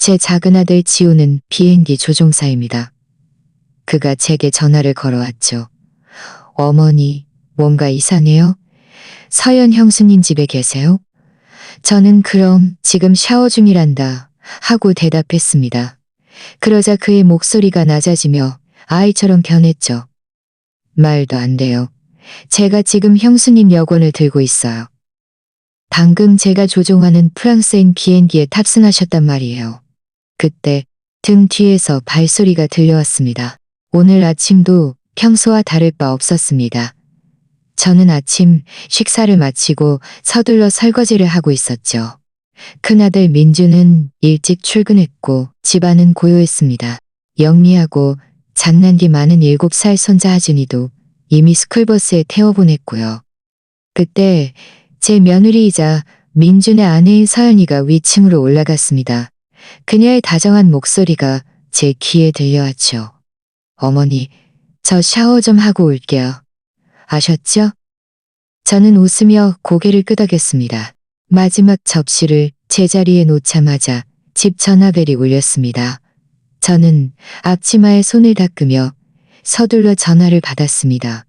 제 작은 아들 지우는 비행기 조종사입니다. 그가 제게 전화를 걸어왔죠. 어머니, 뭔가 이상해요? 서연 형수님 집에 계세요? 저는 그럼 지금 샤워 중이란다 하고 대답했습니다. 그러자 그의 목소리가 낮아지며 아이처럼 변했죠. 말도 안 돼요. 제가 지금 형수님 여권을 들고 있어요. 방금 제가 조종하는 프랑스행 비행기에 탑승하셨단 말이에요. 그때 등 뒤에서 발소리가 들려왔습니다. 오늘 아침도 평소와 다를 바 없었습니다. 저는 아침 식사를 마치고 서둘러 설거지를 하고 있었죠. 큰아들 민주는 일찍 출근했고 집안은 고요했습니다. 영리하고 장난기 많은 7살 손자 하준이도 이미 스쿨버스에 태워보냈고요. 그때 제 며느리이자 민준의 아내인 서연이가 위층으로 올라갔습니다. 그녀의 다정한 목소리가 제 귀에 들려왔죠. 어머니, 저 샤워 좀 하고 올게요. 아셨죠? 저는 웃으며 고개를 끄덕였습니다. 마지막 접시를 제자리에 놓자마자 집 전화벨이 울렸습니다. 저는 앞치마에 손을 닦으며 서둘러 전화를 받았습니다.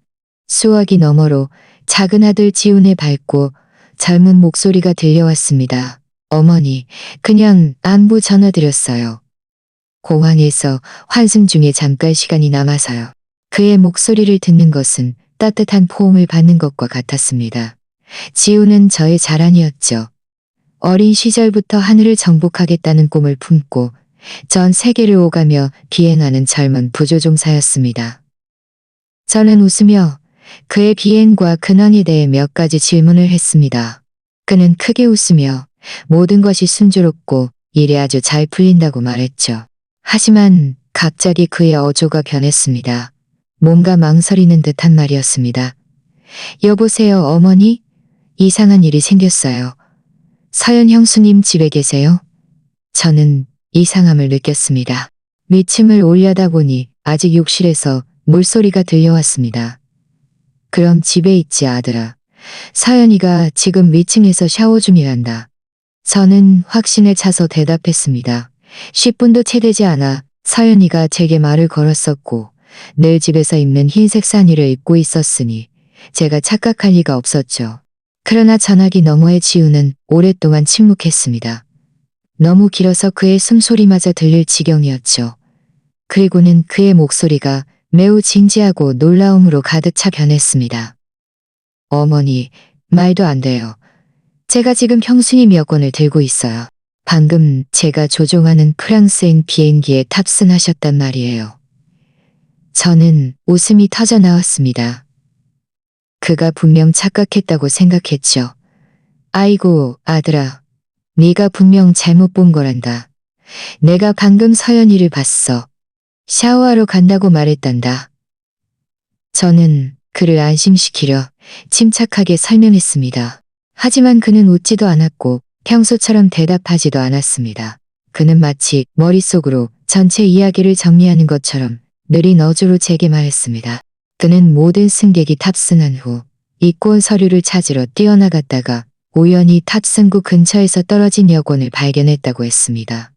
수화기 너머로 작은 아들 지훈의 밝고 젊은 목소리가 들려왔습니다. 어머니, 그냥 안부 전화드렸어요. 공항에서 환승 중에 잠깐 시간이 남아서요. 그의 목소리를 듣는 것은 따뜻한 포옹을 받는 것과 같았습니다. 지우는 저의 자랑이었죠. 어린 시절부터 하늘을 정복하겠다는 꿈을 품고 전 세계를 오가며 비행하는 젊은 부조종사였습니다. 저는 웃으며 그의 비행과 근황에 대해 몇 가지 질문을 했습니다. 그는 크게 웃으며 모든 것이 순조롭고 일이 아주 잘 풀린다고 말했죠. 하지만 갑자기 그의 어조가 변했습니다. 뭔가 망설이는 듯한 말이었습니다. 여보세요, 어머니? 이상한 일이 생겼어요. 서연 형수님 집에 계세요? 저는 이상함을 느꼈습니다. 위층을 올려다보니 아직 욕실에서 물소리가 들려왔습니다. 그럼 집에 있지, 아들아. 서연이가 지금 위층에서 샤워 중이란다. 저는 확신에 차서 대답했습니다. 10분도 채 되지 않아 서연이가 제게 말을 걸었었고 늘 집에서 입는 흰색 상의를 입고 있었으니 제가 착각할 리가 없었죠. 그러나 전화기 너머의 지우는 오랫동안 침묵했습니다. 너무 길어서 그의 숨소리마저 들릴 지경이었죠. 그리고는 그의 목소리가 매우 진지하고 놀라움으로 가득 차 변했습니다. 어머니, 말도 안 돼요. 제가 지금 형수님 여권을 들고 있어요. 방금 제가 조종하는 프랑스행 비행기에 탑승하셨단 말이에요. 저는 웃음이 터져 나왔습니다. 그가 분명 착각했다고 생각했죠. 아이고, 아들아. 네가 분명 잘못 본 거란다. 내가 방금 서연이를 봤어. 샤워하러 간다고 말했단다. 저는 그를 안심시키려 침착하게 설명했습니다. 하지만 그는 웃지도 않았고 평소처럼 대답하지도 않았습니다. 그는 마치 머릿속으로 전체 이야기를 정리하는 것처럼 느린 어조로 제게 말했습니다. 그는 모든 승객이 탑승한 후 입고 온 서류를 찾으러 뛰어나갔다가 우연히 탑승구 근처에서 떨어진 여권을 발견했다고 했습니다.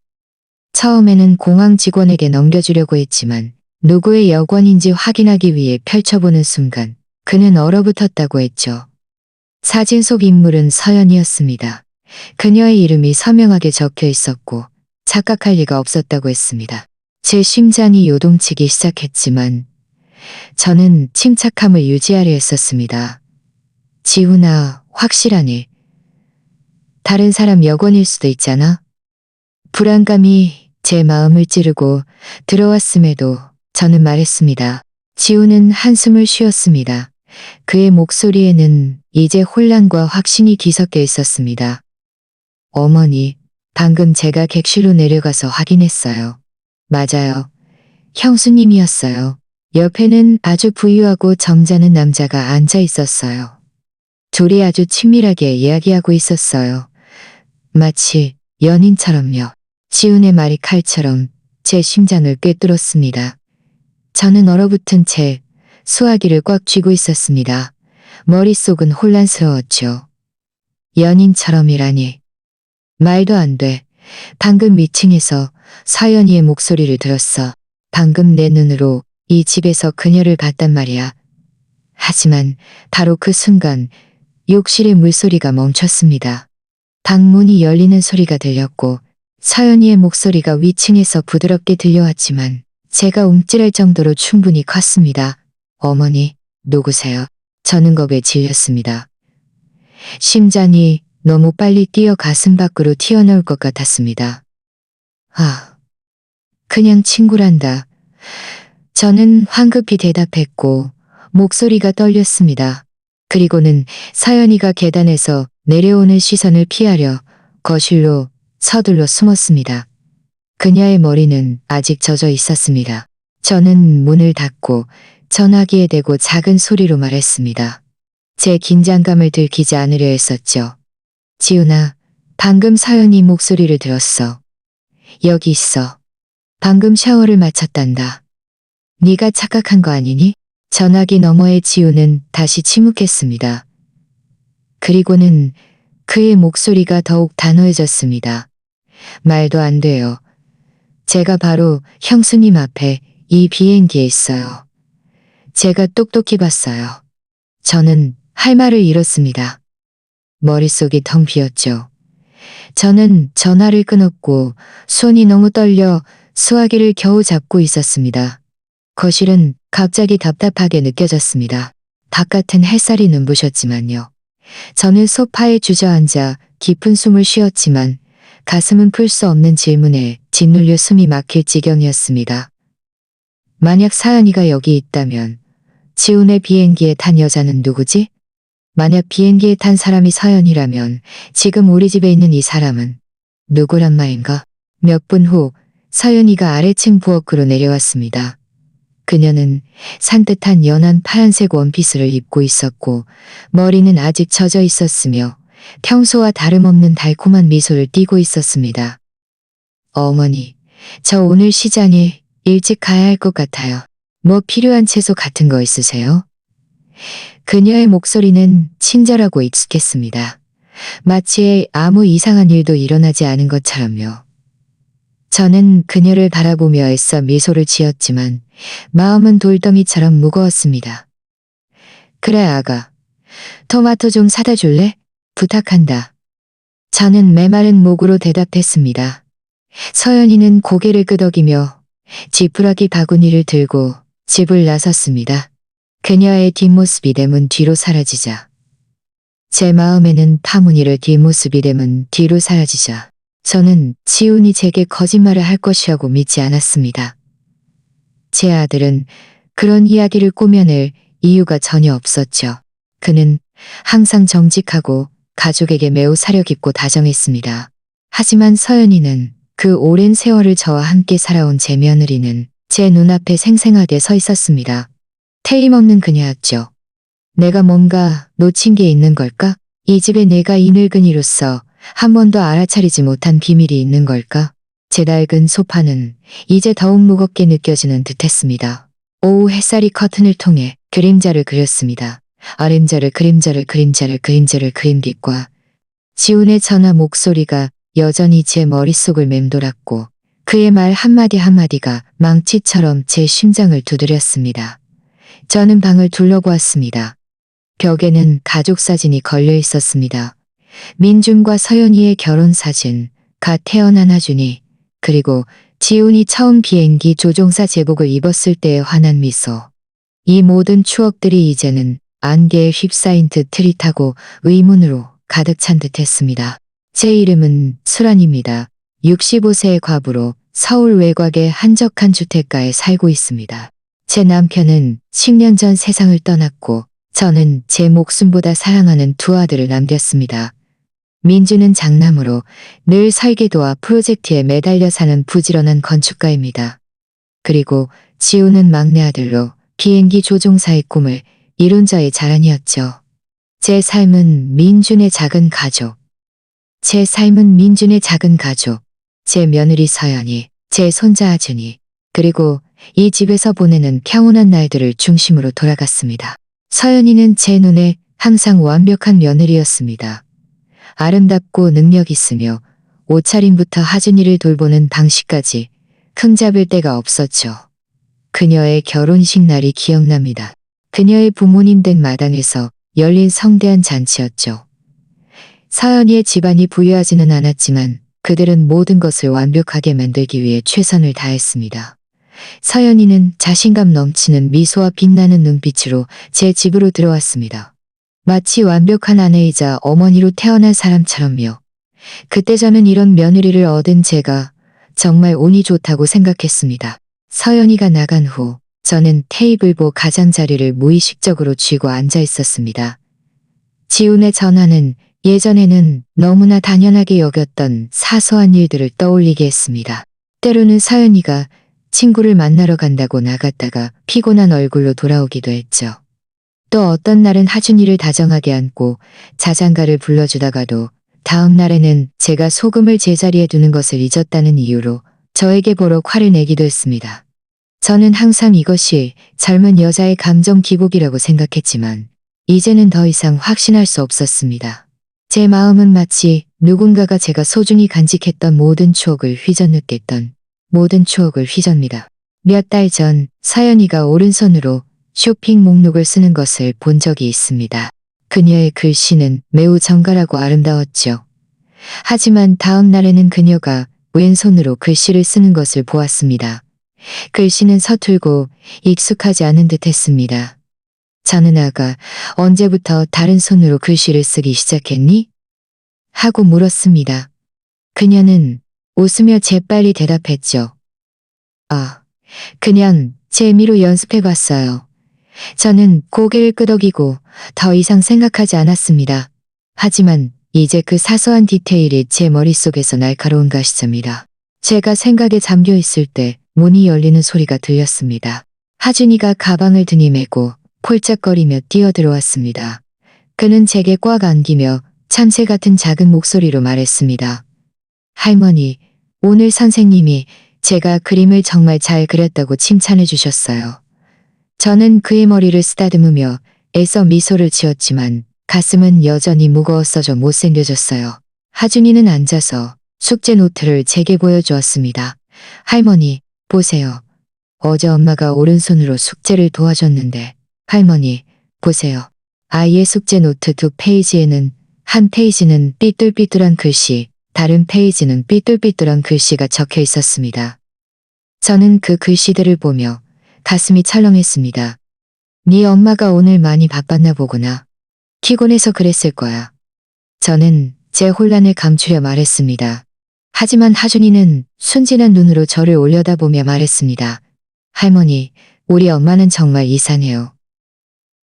처음에는 공항 직원에게 넘겨주려고 했지만 누구의 여권인지 확인하기 위해 펼쳐보는 순간 그는 얼어붙었다고 했죠. 사진 속 인물은 서연이었습니다. 그녀의 이름이 서명하게 적혀 있었고 착각할 리가 없었다고 했습니다. 제 심장이 요동치기 시작했지만 저는 침착함을 유지하려 했었습니다. 지훈아, 확실하니? 다른 사람 여권일 수도 있잖아? 불안감이 제 마음을 찌르고 들어왔음에도 저는 말했습니다. 지훈은 한숨을 쉬었습니다. 그의 목소리에는 이제 혼란과 확신이 뒤섞여 있었습니다. 어머니, 방금 제가 객실로 내려가서 확인했어요. 맞아요. 형수님이었어요. 옆에는 아주 부유하고 점잖은 남자가 앉아 있었어요. 둘이 아주 친밀하게 이야기하고 있었어요. 마치 연인처럼요. 지훈의 말이 칼처럼 제 심장을 꿰뚫었습니다. 저는 얼어붙은 채 수화기를 꽉 쥐고 있었습니다. 머릿속은 혼란스러웠죠. 연인처럼이라니. 말도 안 돼. 방금 위층에서 서연이의 목소리를 들었어. 방금 내 눈으로 이 집에서 그녀를 봤단 말이야. 하지만 바로 그 순간 욕실의 물소리가 멈췄습니다. 방문이 열리는 소리가 들렸고 서연이의 목소리가 위층에서 부드럽게 들려왔지만 제가 움찔할 정도로 충분히 컸습니다. 어머니, 누구세요? 저는 겁에 질렸습니다. 심장이 너무 빨리 뛰어 가슴 밖으로 튀어나올 것 같았습니다. 아, 그냥 친구란다. 저는 황급히 대답했고 목소리가 떨렸습니다. 그리고는 서연이가 계단에서 내려오는 시선을 피하려 거실로 서둘러 숨었습니다. 그녀의 머리는 아직 젖어 있었습니다. 저는 문을 닫고 전화기에 대고 작은 소리로 말했습니다. 제 긴장감을 들키지 않으려 했었죠. 지훈아, 방금 서연이 목소리를 들었어. 여기 있어. 방금 샤워를 마쳤단다. 네가 착각한 거 아니니? 전화기 너머의 지훈은 다시 침묵했습니다. 그리고는 그의 목소리가 더욱 단호해졌습니다. 말도 안 돼요. 제가 바로 형수님 앞에 이 비행기에 있어요. 제가 똑똑히 봤어요. 저는 할 말을 잃었습니다. 머릿속이 텅 비었죠. 저는 전화를 끊었고 손이 너무 떨려 수화기를 겨우 잡고 있었습니다. 거실은 갑자기 답답하게 느껴졌습니다. 바깥은 햇살이 눈부셨지만요. 저는 소파에 주저앉아 깊은 숨을 쉬었지만 가슴은 풀 수 없는 질문에 짓눌려 숨이 막힐 지경이었습니다. 만약 서연이가 여기 있다면 지훈의 비행기에 탄 여자는 누구지? 만약 비행기에 탄 사람이 서연이라면 지금 우리 집에 있는 이 사람은 누구란 말인가? 몇 분 후 서연이가 아래층 부엌으로 내려왔습니다. 그녀는 산뜻한 연한 파란색 원피스를 입고 있었고 머리는 아직 젖어 있었으며 평소와 다름없는 달콤한 미소를 띠고 있었습니다. 어머니, 저 오늘 시장에 일찍 가야 할 것 같아요. 뭐 필요한 채소 같은 거 있으세요? 그녀의 목소리는 친절하고 익숙했습니다. 마치 아무 이상한 일도 일어나지 않은 것처럼요. 저는 그녀를 바라보며 애써 미소를 지었지만 마음은 돌덩이처럼 무거웠습니다. 그래 아가, 토마토 좀 사다 줄래? 부탁한다. 저는 메마른 목으로 대답했습니다. 서연이는 고개를 끄덕이며 지푸라기 바구니를 들고 집을 나섰습니다. 그녀의 뒷모습이 대문 뒤로 사라지자 제 마음에는 파무니를 뒷모습이 대문 뒤로 사라지자 저는 지훈이 제게 거짓말을 할 것이라고 믿지 않았습니다. 제 아들은 그런 이야기를 꾸며낼 이유가 전혀 없었죠. 그는 항상 정직하고 가족에게 매우 사려 깊고 다정했습니다. 하지만 서연이는 그 오랜 세월을 저와 함께 살아온 제 며느리는 제 눈앞에 생생하게 서 있었습니다. 틀림없는 그녀였죠. 내가 뭔가 놓친 게 있는 걸까? 이 집에 내가 이 늙은이로서 한 번도 알아차리지 못한 비밀이 있는 걸까? 제 낡은 소파는 이제 더욱 무겁게 느껴지는 듯했습니다. 오후 햇살이 커튼을 통해 그림자를 그렸습니다. 그림자를 그림빛과 지훈의 전화 목소리가 여전히 제 머릿속을 맴돌았고 그의 말 한마디 한마디가 망치처럼 제 심장을 두드렸습니다. 저는 방을 둘러보았습니다. 벽에는 가족 사진이 걸려 있었습니다. 민준과 서연이의 결혼 사진, 갓 태어난 하준이, 그리고 지훈이 처음 비행기 조종사 제복을 입었을 때의 환한 미소. 이 모든 추억들이 이제는 안개에 휩싸인 듯 흐릿하고 의문으로 가득 찬 듯했습니다. 제 이름은 수란입니다. 65세의 과부로 서울 외곽의 한적한 주택가에 살고 있습니다. 제 남편은 10년 전 세상을 떠났고 저는 제 목숨보다 사랑하는 두 아들을 남겼습니다. 민주는 장남으로 늘 설계도와 프로젝트에 매달려 사는 부지런한 건축가입니다. 그리고 지우는 막내 아들로 비행기 조종사의 꿈을 이룬 저의 자랑이었죠. 제 삶은 민준의 작은 가족. 제 며느리 서연이, 제 손자 하준이, 그리고 이 집에서 보내는 평온한 날들을 중심으로 돌아갔습니다. 서연이는 제 눈에 항상 완벽한 며느리였습니다. 아름답고 능력 있으며 옷차림부터 하준이를 돌보는 방식까지 흠잡을 데가 없었죠. 그녀의 결혼식 날이 기억납니다. 그녀의 부모님 댁 마당에서 열린 성대한 잔치였죠. 서연이의 집안이 부유하지는 않았지만 그들은 모든 것을 완벽하게 만들기 위해 최선을 다했습니다. 서연이는 자신감 넘치는 미소와 빛나는 눈빛으로 제 집으로 들어왔습니다. 마치 완벽한 아내이자 어머니로 태어난 사람처럼요. 그때 저는 이런 며느리를 얻은 제가 정말 운이 좋다고 생각했습니다. 서연이가 나간 후 저는 테이블보 가장자리를 무의식적으로 쥐고 앉아 있었습니다. 지훈의 전화는 예전에는 너무나 당연하게 여겼던 사소한 일들을 떠올리게 했습니다. 때로는 서연이가 친구를 만나러 간다고 나갔다가 피곤한 얼굴로 돌아오기도 했죠. 또 어떤 날은 하준이를 다정하게 안고 자장가를 불러주다가도 다음 날에는 제가 소금을 제자리에 두는 것을 잊었다는 이유로 저에게 버럭 화를 내기도 했습니다. 저는 항상 이것이 젊은 여자의 감정 기복이라고 생각했지만 이제는 더 이상 확신할 수 없었습니다. 제 마음은 마치 누군가가 제가 소중히 간직했던 모든 추억을 휘저느꼈던 모든 추억을 휘접니다. 몇 달 전 서연이가 오른손으로 쇼핑 목록을 쓰는 것을 본 적이 있습니다. 그녀의 글씨는 매우 정갈하고 아름다웠죠. 하지만 다음 날에는 그녀가 왼손으로 글씨를 쓰는 것을 보았습니다. 글씨는 서툴고 익숙하지 않은 듯 했습니다. 저는 아가, 언제부터 다른 손으로 글씨를 쓰기 시작했니? 하고 물었습니다. 그녀는 웃으며 재빨리 대답했죠. 아, 그냥 재미로 연습해봤어요. 저는 고개를 끄덕이고 더 이상 생각하지 않았습니다. 하지만 이제 그 사소한 디테일이 제 머릿속에서 날카로운 가시점이라. 제가 생각에 잠겨 있을 때 문이 열리는 소리가 들렸습니다. 하준이가 가방을 등에 메고 폴짝거리며 뛰어들어왔습니다. 그는 제게 꽉 안기며 참새 같은 작은 목소리로 말했습니다. 할머니, 오늘 선생님이 제가 그림을 정말 잘 그렸다고 칭찬해 주셨어요. 저는 그의 머리를 쓰다듬으며 애써 미소를 지었지만 가슴은 여전히 무거웠어져 못생겨졌어요. 하준이는 앉아서 숙제 노트를 제게 보여주었습니다. 할머니, 보세요. 어제 엄마가 오른손으로 숙제를 도와줬는데 할머니, 보세요. 아이의 숙제 노트 2페이지에는 한 페이지는 삐뚤삐뚤한 글씨, 다른 페이지는 삐뚤삐뚤한 글씨가 적혀 있었습니다. 저는 그 글씨들을 보며 가슴이 철렁했습니다. 네 엄마가 오늘 많이 바빴나 보구나. 피곤해서 그랬을 거야. 저는 제 혼란을 감추려 말했습니다. 하지만 하준이는 순진한 눈으로 저를 올려다보며 말했습니다. 할머니, 우리 엄마는 정말 이상해요.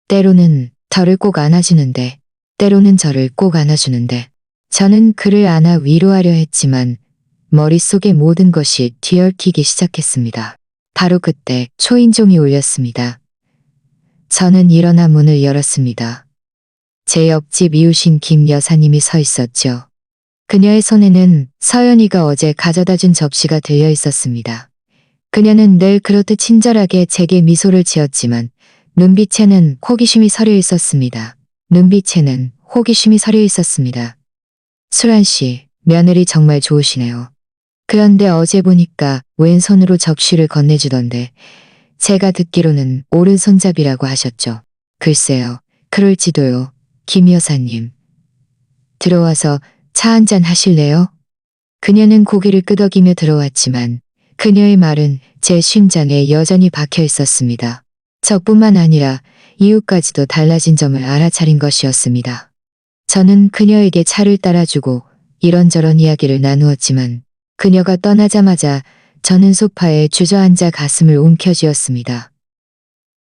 때로는 저를 꼭 안아주는데, 때로는 저를 꼭 안아주는데, 저는 그를 안아 위로하려 했지만 머릿속의 모든 것이 뒤얽히기 시작했습니다. 바로 그때 초인종이 울렸습니다. 저는 일어나 문을 열었습니다. 제 옆집 이웃인 김 여사님이 서 있었죠. 그녀의 손에는 서연이가 어제 가져다 준 접시가 들려 있었습니다. 그녀는 늘 그렇듯 친절하게 제게 미소를 지었지만 눈빛에는 호기심이 서려 있었습니다. 눈빛에는 호기심이 서려 있었습니다. 수란 씨, 며느리 정말 좋으시네요. 그런데 어제 보니까 왼손으로 접시를 건네주던데 제가 듣기로는 오른손잡이라고 하셨죠. 글쎄요, 그럴지도요. 김 여사님. 들어와서 차 한잔 하실래요? 그녀는 고개를 끄덕이며 들어왔지만 그녀의 말은 제 심장에 여전히 박혀 있었습니다. 저뿐만 아니라 이웃까지도 달라진 점을 알아차린 것이었습니다. 저는 그녀에게 차를 따라주고 이런저런 이야기를 나누었지만 그녀가 떠나자마자 저는 소파에 주저앉아 가슴을 움켜쥐었습니다.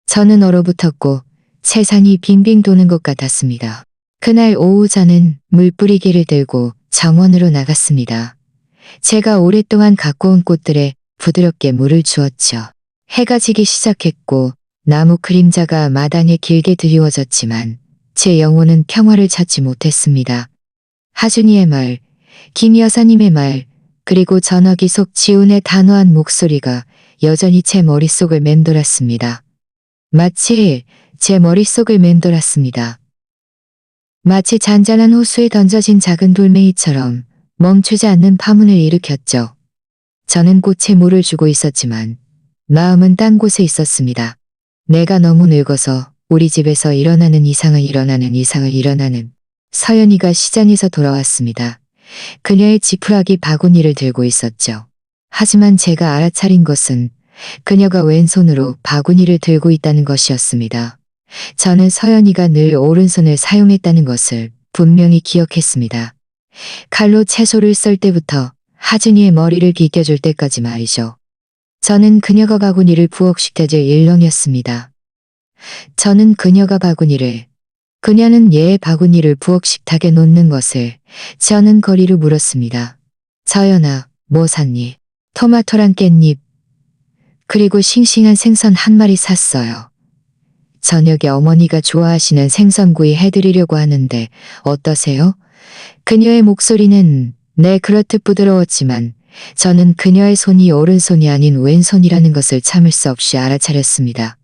저는 얼어붙었고 세상이 빙빙 도는 것 같았습니다. 그날 오후 저는 물뿌리개를 들고 정원으로 나갔습니다. 제가 오랫동안 갖고 온 꽃들에 부드럽게 물을 주었죠. 해가 지기 시작했고 나무 그림자가 마당에 길게 드리워졌지만 제 영혼은 평화를 찾지 못했습니다. 하준이의 말, 김 여사님의 말, 그리고 전화기 속 지훈의 단호한 목소리가 여전히 제 머릿속을 맴돌았습니다. 마치 제 머릿속을 맴돌았습니다. 마치 잔잔한 호수에 던져진 작은 돌멩이처럼 멈추지 않는 파문을 일으켰죠. 저는 꽃에 물을 주고 있었지만 마음은 딴 곳에 있었습니다. 내가 너무 늙어서 우리 집에서 일어나는 이상을 서연이가 시장에서 돌아왔습니다. 그녀의 지푸라기 바구니를 들고 있었죠. 하지만 제가 알아차린 것은 그녀가 왼손으로 바구니를 들고 있다는 것이었습니다. 저는 서연이가 늘 오른손을 사용했다는 것을 분명히 기억했습니다. 칼로 채소를 썰 때부터 하준이의 머리를 빗겨줄 때까지 말이죠. 저는 그녀가 바구니를 부엌식탁질 일렁이었습니다. 저는 그녀는 얘의 바구니를 부엌식탁에 놓는 것을 저는 거리로 물었습니다. 서연아, 뭐 샀니? 토마토랑 깻잎, 그리고 싱싱한 생선 한 마리 샀어요. 저녁에 어머니가 좋아하시는 생선구이 해드리려고 하는데 어떠세요? 그녀의 목소리는 그렇듯 부드러웠지만 저는 그녀의 손이 오른손이 아닌 왼손이라는 것을 참을 수 없이 알아차렸습니다.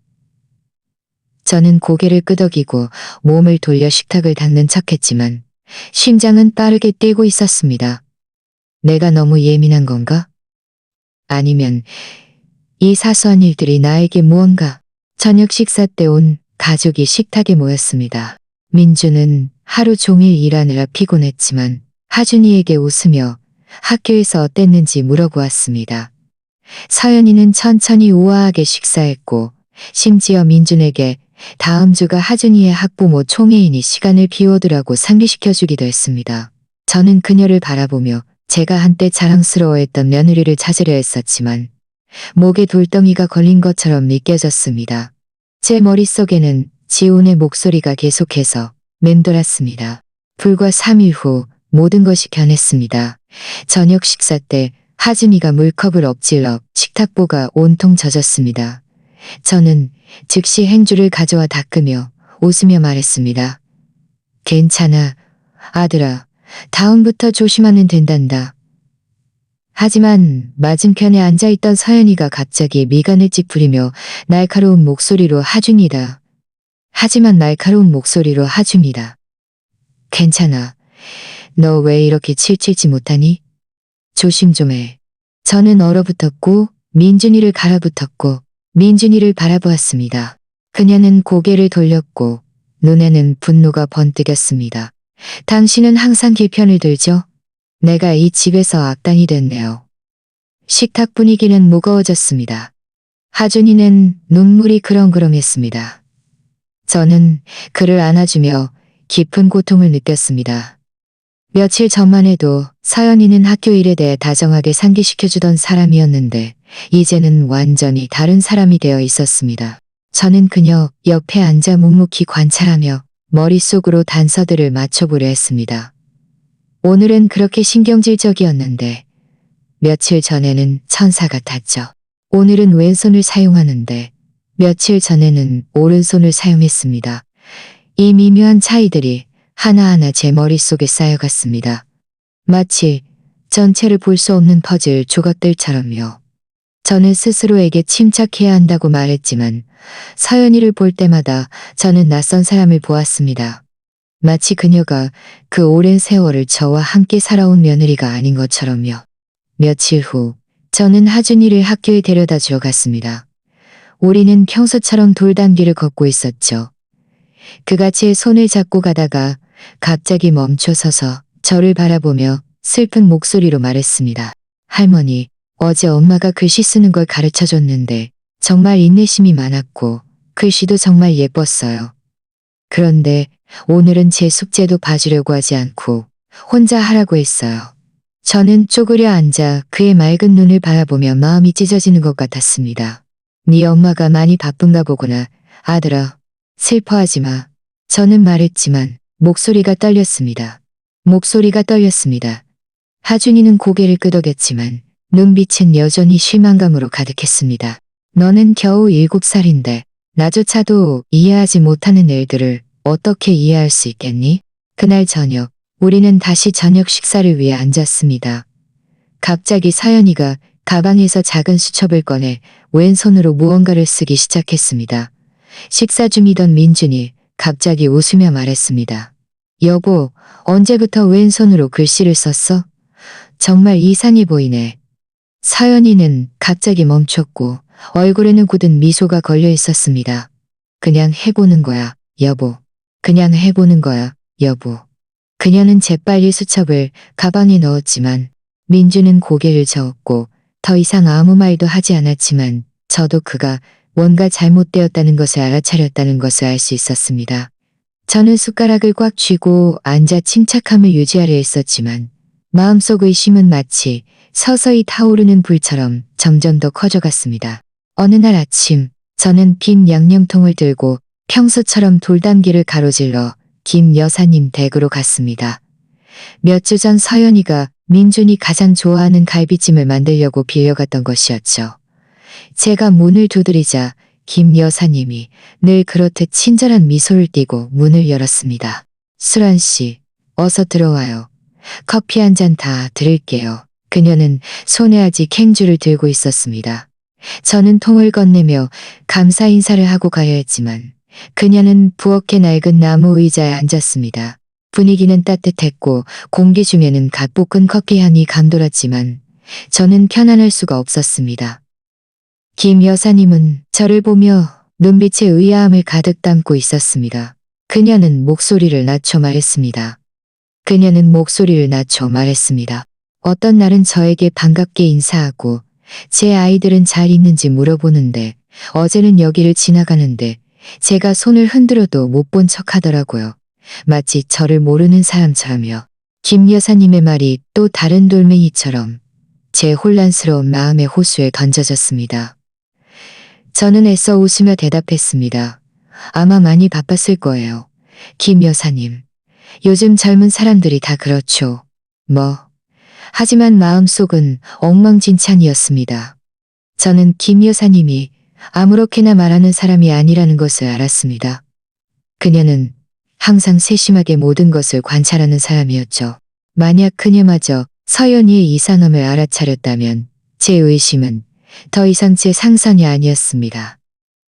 저는 고개를 끄덕이고 몸을 돌려 식탁을 닦는 척했지만 심장은 빠르게 뛰고 있었습니다. 내가 너무 예민한 건가? 아니면 이 사소한 일들이 나에게 무언가. 저녁 식사 때 온 가족이 식탁에 모였습니다. 민주는 하루 종일 일하느라 피곤했지만 하준이에게 웃으며 학교에서 어땠는지 물어보았습니다. 서연이는 천천히 우아하게 식사했고 심지어 민준에게 다음 주가 하준이의 학부모 총회이니 시간을 비워두라고 상기시켜주기도 했습니다. 저는 그녀를 바라보며 제가 한때 자랑스러워했던 며느리를 찾으려 했었지만 목에 돌덩이가 걸린 것처럼 믿겨졌습니다. 제 머릿속에는 지훈의 목소리가 계속해서 맴돌았습니다. 불과 3일 후 모든 것이 변했습니다. 저녁 식사 때 하준이가 물컵을 엎질러 식탁보가 온통 젖었습니다. 저는 즉시 행주를 가져와 닦으며 웃으며 말했습니다. 괜찮아, 아들아. 다음부터 조심하면 된단다. 하지만 맞은편에 앉아있던 서연이가 갑자기 미간을 찌푸리며 날카로운 목소리로 하준이다. 괜찮아. 너 왜 이렇게 칠칠지 못하니? 조심 좀 해. 저는 얼어붙었고 민준이를 갈아붙었고 민준이를 바라보았습니다. 그녀는 고개를 돌렸고 눈에는 분노가 번뜩였습니다. 당신은 항상 개편을 들죠? 내가 이 집에서 악당이 됐네요. 식탁 분위기는 무거워졌습니다. 하준이는 눈물이 그렁그렁했습니다. 저는 그를 안아주며 깊은 고통을 느꼈습니다. 며칠 전만 해도 서연이는 학교 일에 대해 다정하게 상기시켜주던 사람이었는데 이제는 완전히 다른 사람이 되어 있었습니다. 저는 그녀 옆에 앉아 묵묵히 관찰하며 머릿속으로 단서들을 맞춰보려 했습니다. 오늘은 그렇게 신경질적이었는데 며칠 전에는 천사 같았죠. 오늘은 왼손을 사용하는데 며칠 전에는 오른손을 사용했습니다. 이 미묘한 차이들이 하나하나 제 머릿속에 쌓여갔습니다. 마치 전체를 볼 수 없는 퍼즐 조각들처럼요. 저는 스스로에게 침착해야 한다고 말했지만 서연이를 볼 때마다 저는 낯선 사람을 보았습니다. 마치 그녀가 그 오랜 세월을 저와 함께 살아온 며느리가 아닌 것처럼요. 며칠 후 저는 하준이를 학교에 데려다 주러 갔습니다. 우리는 평소처럼 돌담길을 걷고 있었죠. 그가 제 손을 잡고 가다가 갑자기 멈춰서서 저를 바라보며 슬픈 목소리로 말했습니다. 할머니, 어제 엄마가 글씨 쓰는 걸 가르쳐줬는데 정말 인내심이 많았고 글씨도 정말 예뻤어요. 그런데 오늘은 제 숙제도 봐주려고 하지 않고 혼자 하라고 했어요. 저는 쪼그려 앉아 그의 맑은 눈을 바라보며 마음이 찢어지는 것 같았습니다. 네 엄마가 많이 바쁜가 보구나. 아들아, 슬퍼하지 마. 저는 말했지만 목소리가 떨렸습니다. 하준이는 고개를 끄덕였지만 눈빛은 여전히 실망감으로 가득했습니다. 너는 겨우 7살인데 나조차도 이해하지 못하는 일들을 어떻게 이해할 수 있겠니? 그날 저녁 우리는 다시 저녁 식사를 위해 앉았습니다. 갑자기 서연이가 가방에서 작은 수첩을 꺼내 왼손으로 무언가를 쓰기 시작했습니다. 식사 중이던 민준이 갑자기 웃으며 말했습니다. 여보, 언제부터 왼손으로 글씨를 썼어? 정말 이상해 보이네. 서연이는 갑자기 멈췄고 얼굴에는 굳은 미소가 걸려 있었습니다. 그냥 해보는 거야, 여보. 그냥 해보는 거야, 여보. 그녀는 재빨리 수첩을 가방에 넣었지만 민주는 고개를 저었고 더 이상 아무 말도 하지 않았지만 저도 그가 뭔가 잘못되었다는 것을 알아차렸다는 것을 알 수 있었습니다. 저는 숟가락을 꽉 쥐고 앉아 침착함을 유지하려 했었지만 마음속 의심은 마치 서서히 타오르는 불처럼 점점 더 커져갔습니다. 어느 날 아침 저는 빈 양념통을 들고 평소처럼 돌담기를 가로질러 김 여사님 댁으로 갔습니다. 몇 주 전 서연이가 민준이 가장 좋아하는 갈비찜을 만들려고 빌려갔던 것이었죠. 제가 문을 두드리자 김 여사님이 늘 그렇듯 친절한 미소를 띠고 문을 열었습니다. 수란 씨, 어서 들어와요. 커피 한 잔 다 드릴게요. 그녀는 손에 아직 캔주를 들고 있었습니다. 저는 통을 건네며 감사 인사를 하고 가야 했지만 그녀는 부엌의 낡은 나무 의자에 앉았습니다. 분위기는 따뜻했고 공기 중에는 갓 볶은 커피 향이 감돌았지만 저는 편안할 수가 없었습니다. 김 여사님은 저를 보며 눈빛에 의아함을 가득 담고 있었습니다. 그녀는 목소리를 낮춰 말했습니다. 어떤 날은 저에게 반갑게 인사하고 제 아이들은 잘 있는지 물어보는데 어제는 여기를 지나가는데 제가 손을 흔들어도 못 본 척 하더라고요. 마치 저를 모르는 사람처럼요. 김 여사님의 말이 또 다른 돌멩이처럼 제 혼란스러운 마음의 호수에 던져졌습니다. 저는 애써 웃으며 대답했습니다. 아마 많이 바빴을 거예요. 김 여사님. 요즘 젊은 사람들이 다 그렇죠. 하지만 마음속은 엉망진창이었습니다. 저는 김 여사님이 아무렇게나 말하는 사람이 아니라는 것을 알았습니다. 그녀는 항상 세심하게 모든 것을 관찰하는 사람이었죠. 만약 그녀마저 서연이의 이상함을 알아차렸다면 제 의심은 더 이상 제 상상이 아니었습니다.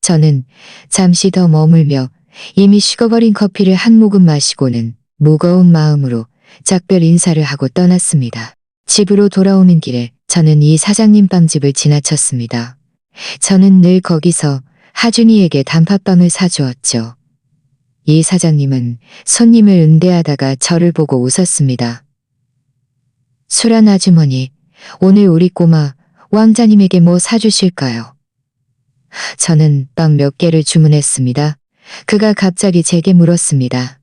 저는 잠시 더 머물며 이미 식어버린 커피를 한 모금 마시고는 무거운 마음으로 작별 인사를 하고 떠났습니다. 집으로 돌아오는 길에 저는 이 사장님 빵집을 지나쳤습니다. 저는 늘 거기서 하준이에게 단팥빵을 사주었죠. 이 사장님은 손님을 응대하다가 저를 보고 웃었습니다. 수란 아주머니, 오늘 우리 꼬마 왕자님에게 뭐 사주실까요? 저는 빵 몇 개를 주문했습니다. 그가 갑자기 제게 물었습니다.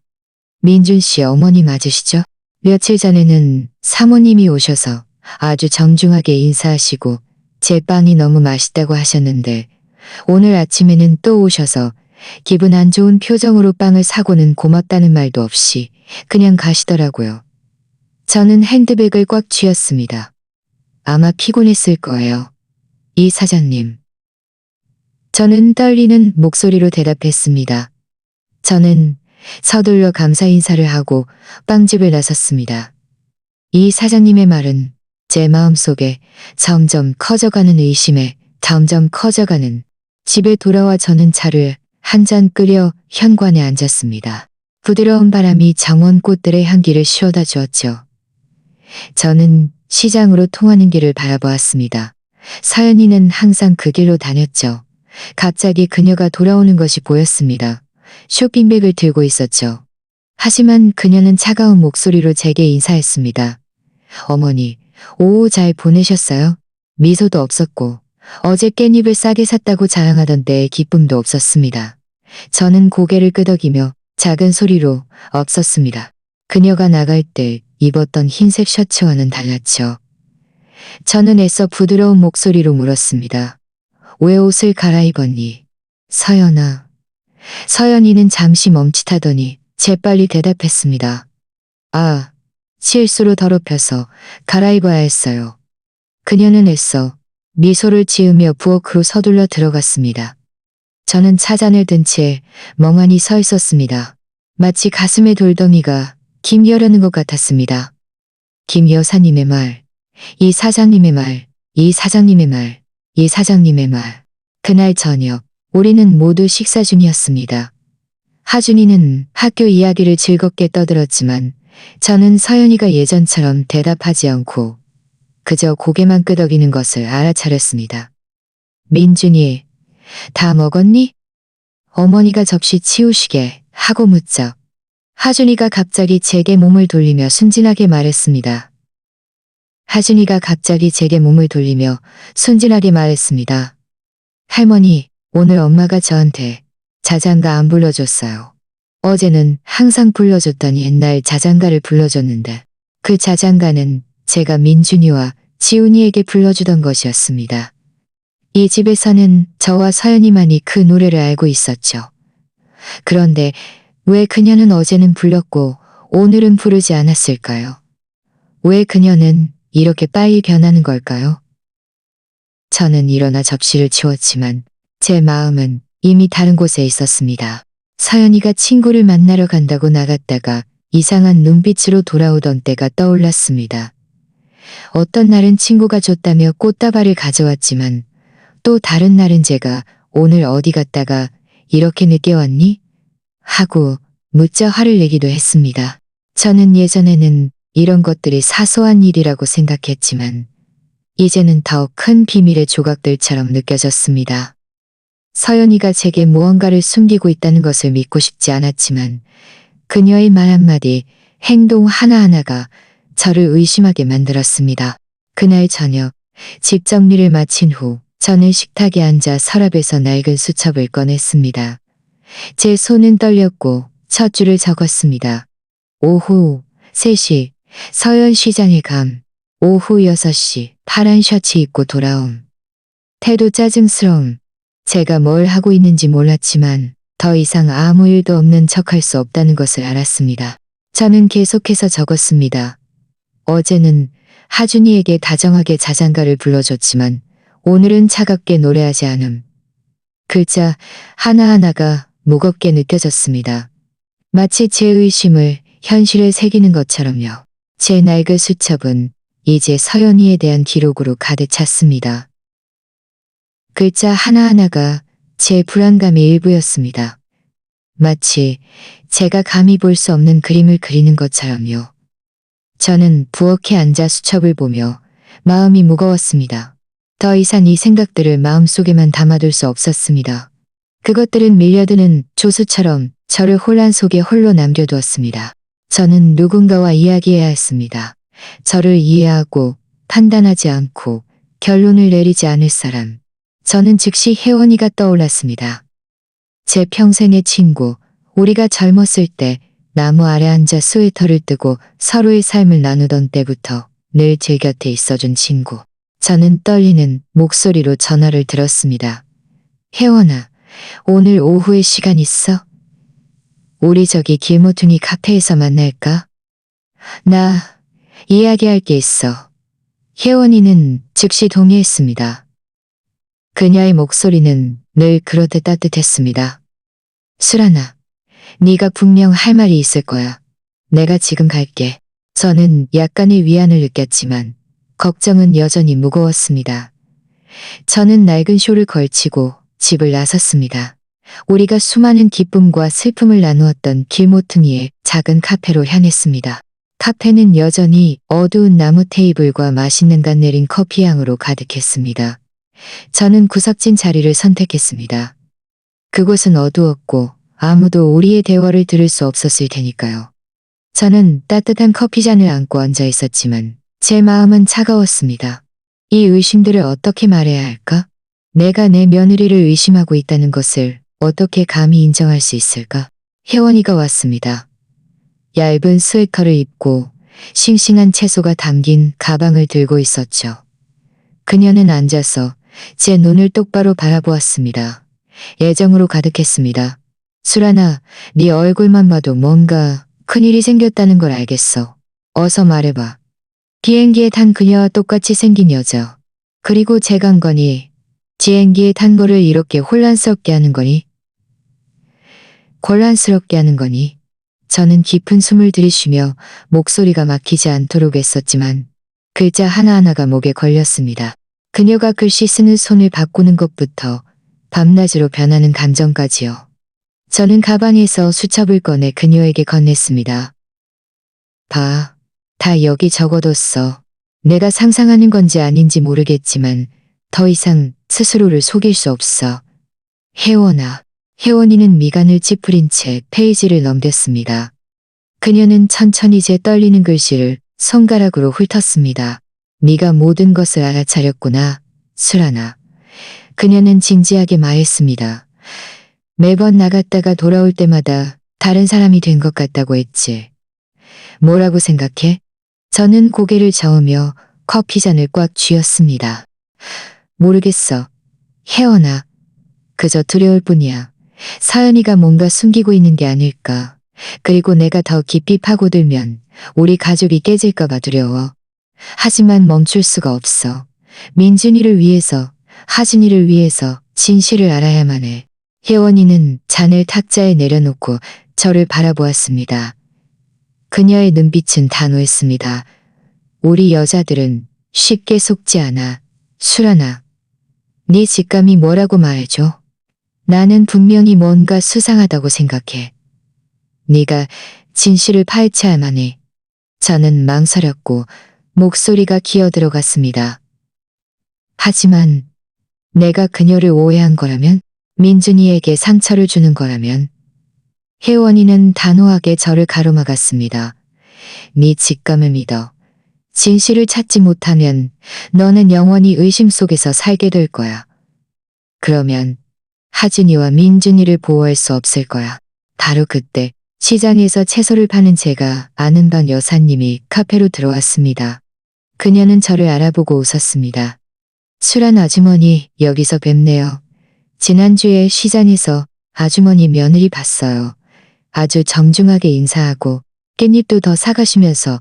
민준 씨 어머니 맞으시죠? 며칠 전에는 사모님이 오셔서 아주 정중하게 인사하시고 제 빵이 너무 맛있다고 하셨는데 오늘 아침에는 또 오셔서 기분 안 좋은 표정으로 빵을 사고는 고맙다는 말도 없이 그냥 가시더라고요. 저는 핸드백을 꽉 쥐었습니다. 아마 피곤했을 거예요. 이 사장님. 저는 떨리는 목소리로 대답했습니다. 저는 서둘러 감사 인사를 하고 빵집을 나섰습니다. 이 사장님의 말은 제 마음속에 점점 커져가는 의심에 점점 커져가는 집에 돌아와 저는 차를 한 잔 끓여 현관에 앉았습니다. 부드러운 바람이 정원 꽃들의 향기를 씌워다 주었죠. 저는 시장으로 통하는 길을 바라보았습니다. 서연이는 항상 그 길로 다녔죠. 갑자기 그녀가 돌아오는 것이 보였습니다. 쇼핑백을 들고 있었죠. 하지만 그녀는 차가운 목소리로 제게 인사했습니다. 어머니, 오후 잘 보내셨어요? 미소도 없었고 어제 깻잎을 싸게 샀다고 자랑하던 때의 기쁨도 없었습니다. 저는 고개를 끄덕이며 작은 소리로 없었습니다. 그녀가 나갈 때 입었던 흰색 셔츠와는 달랐죠. 저는 애써 부드러운 목소리로 물었습니다. 왜 옷을 갈아입었니? 서연아. 서연이는 잠시 멈칫하더니 재빨리 대답했습니다. 아, 실수로 더럽혀서 갈아입어야 했어요. 그녀는 애써 미소를 지으며 부엌으로 서둘러 들어갔습니다. 저는 차잔을 든 채 멍하니 서 있었습니다. 마치 가슴에 돌덩이가 김여려는 것 같았습니다. 김 여사님의 말, 이 사장님의 말, 이 사장님의 말, 이 사장님의 말. 그날 저녁 우리는 모두 식사 중이었습니다. 하준이는 학교 이야기를 즐겁게 떠들었지만 저는 서연이가 예전처럼 대답하지 않고 그저 고개만 끄덕이는 것을 알아차렸습니다. 민준이, 다 먹었니? 어머니가 접시 치우시게 하고 묻자 하준이가 갑자기 제게 몸을 돌리며 순진하게 말했습니다. 하준이가 갑자기 제게 몸을 돌리며 순진하게 말했습니다. 할머니, 오늘 엄마가 저한테 자장가 안 불러줬어요. 어제는 항상 불러줬던 옛날 자장가를 불러줬는데 그 자장가는 제가 민준이와 지훈이에게 불러주던 것이었습니다. 이 집에서는 저와 서연이만이 그 노래를 알고 있었죠. 그런데 왜 그녀는 어제는 불렀고 오늘은 부르지 않았을까요? 왜 그녀는 이렇게 빨리 변하는 걸까요? 저는 일어나 접시를 치웠지만 제 마음은 이미 다른 곳에 있었습니다. 서연이가 친구를 만나러 간다고 나갔다가 이상한 눈빛으로 돌아오던 때가 떠올랐습니다. 어떤 날은 친구가 줬다며 꽃다발을 가져왔지만 또 다른 날은 제가 오늘 어디 갔다가 이렇게 늦게 왔니? 하고 무짜 화를 내기도 했습니다. 저는 예전에는 이런 것들이 사소한 일이라고 생각했지만 이제는 더 큰 비밀의 조각들처럼 느껴졌습니다. 서연이가 제게 무언가를 숨기고 있다는 것을 믿고 싶지 않았지만 그녀의 말 한마디, 행동 하나하나가 저를 의심하게 만들었습니다. 그날 저녁 집 정리를 마친 후 저는 식탁에 앉아 서랍에서 낡은 수첩을 꺼냈습니다. 제 손은 떨렸고 첫 줄을 적었습니다. 오후 3시 서현 시장에 감. 오후 6시 파란 셔츠 입고 돌아옴. 태도 짜증스러움. 제가 뭘 하고 있는지 몰랐지만 더 이상 아무 일도 없는 척할 수 없다는 것을 알았습니다. 저는 계속해서 적었습니다. 어제는 하준이에게 다정하게 자장가를 불러줬지만 오늘은 차갑게 노래하지 않음. 글자 하나하나가 무겁게 느껴졌습니다. 마치 제 의심을 현실에 새기는 것처럼요. 제 낡은 수첩은 이제 서연이에 대한 기록으로 가득 찼습니다. 글자 하나하나가 제 불안감의 일부였습니다. 마치 제가 감히 볼 수 없는 그림을 그리는 것처럼요. 저는 부엌에 앉아 수첩을 보며 마음이 무거웠습니다. 더 이상 이 생각들을 마음속에만 담아둘 수 없었습니다. 그것들은 밀려드는 조수처럼 저를 혼란 속에 홀로 남겨두었습니다. 저는 누군가와 이야기해야 했습니다. 저를 이해하고 판단하지 않고 결론을 내리지 않을 사람. 저는 즉시 혜원이가 떠올랐습니다. 제 평생의 친구, 우리가 젊었을 때 나무 아래 앉아 스웨터를 뜨고 서로의 삶을 나누던 때부터 늘 제 곁에 있어준 친구. 저는 떨리는 목소리로 전화를 들었습니다. 혜원아, 오늘 오후에 시간 있어? 우리 저기 길모퉁이 카페에서 만날까? 나 이야기할 게 있어. 혜원이는 즉시 동의했습니다. 그녀의 목소리는 늘 그렇듯 따뜻했습니다. 수란아, 네가 분명 할 말이 있을 거야. 내가 지금 갈게. 저는 약간의 위안을 느꼈지만 걱정은 여전히 무거웠습니다. 저는 낡은 쇼를 걸치고 집을 나섰습니다. 우리가 수많은 기쁨과 슬픔을 나누었던 길모퉁이의 작은 카페로 향했습니다. 카페는 여전히 어두운 나무 테이블과 맛있는 간 내린 커피향으로 가득했습니다. 저는 구석진 자리를 선택했습니다. 그곳은 어두웠고 아무도 우리의 대화를 들을 수 없었을 테니까요. 저는 따뜻한 커피잔을 안고 앉아 있었지만 제 마음은 차가웠습니다. 이 의심들을 어떻게 말해야 할까? 내가 내 며느리를 의심하고 있다는 것을 어떻게 감히 인정할 수 있을까? 혜원이가 왔습니다. 얇은 스웨터를 입고 싱싱한 채소가 담긴 가방을 들고 있었죠. 그녀는 앉아서 제 눈을 똑바로 바라보았습니다. 애정으로 가득했습니다. 수란아, 네 얼굴만 봐도 뭔가 큰일이 생겼다는 걸 알겠어. 어서 말해봐. 비행기에 탄 그녀와 똑같이 생긴 여자. 그리고 제간 거니? 비행기에 탄 거를 이렇게 혼란스럽게 하는 거니? 곤란스럽게 하는 거니? 저는 깊은 숨을 들이쉬며 목소리가 막히지 않도록 애썼지만 글자 하나하나가 목에 걸렸습니다. 그녀가 글씨 쓰는 손을 바꾸는 것부터 밤낮으로 변하는 감정까지요. 저는 가방에서 수첩을 꺼내 그녀에게 건넸습니다. 봐, 다 여기 적어뒀어. 내가 상상하는 건지 아닌지 모르겠지만 더 이상 스스로를 속일 수 없어. 혜원아. 혜원이는 미간을 찌푸린 채 페이지를 넘겼습니다. 그녀는 천천히 제 떨리는 글씨를 손가락으로 훑었습니다. 네가 모든 것을 알아차렸구나, 수란아. 그녀는 진지하게 말했습니다. 매번 나갔다가 돌아올 때마다 다른 사람이 된 것 같다고 했지. 뭐라고 생각해? 저는 고개를 저으며 커피잔을 꽉 쥐었습니다. 모르겠어. 혜원아. 그저 두려울 뿐이야. 서연이가 뭔가 숨기고 있는 게 아닐까. 그리고 내가 더 깊이 파고들면 우리 가족이 깨질까 봐 두려워. 하지만 멈출 수가 없어. 민준이를 위해서, 하진이를 위해서 진실을 알아야만 해. 혜원이는 잔을 탁자에 내려놓고 저를 바라보았습니다. 그녀의 눈빛은 단호했습니다. 우리 여자들은 쉽게 속지 않아. 수란아. 네 직감이 뭐라고 말해줘? 나는 분명히 뭔가 수상하다고 생각해. 네가 진실을 파헤쳐야만 해. 저는 망설였고 목소리가 기어들어갔습니다. 하지만 내가 그녀를 오해한 거라면, 민준이에게 상처를 주는 거라면. 혜원이는 단호하게 저를 가로막았습니다. 네 직감을 믿어. 진실을 찾지 못하면 너는 영원히 의심 속에서 살게 될 거야. 그러면 하진이와 민준이를 보호할 수 없을 거야. 바로 그때 시장에서 채소를 파는 제가 아는 반 여사님이 카페로 들어왔습니다. 그녀는 저를 알아보고 웃었습니다. 수란 아주머니, 여기서 뵙네요. 지난주에 시장에서 아주머니 며느리 봤어요. 아주 정중하게 인사하고 깻잎도 더 사가시면서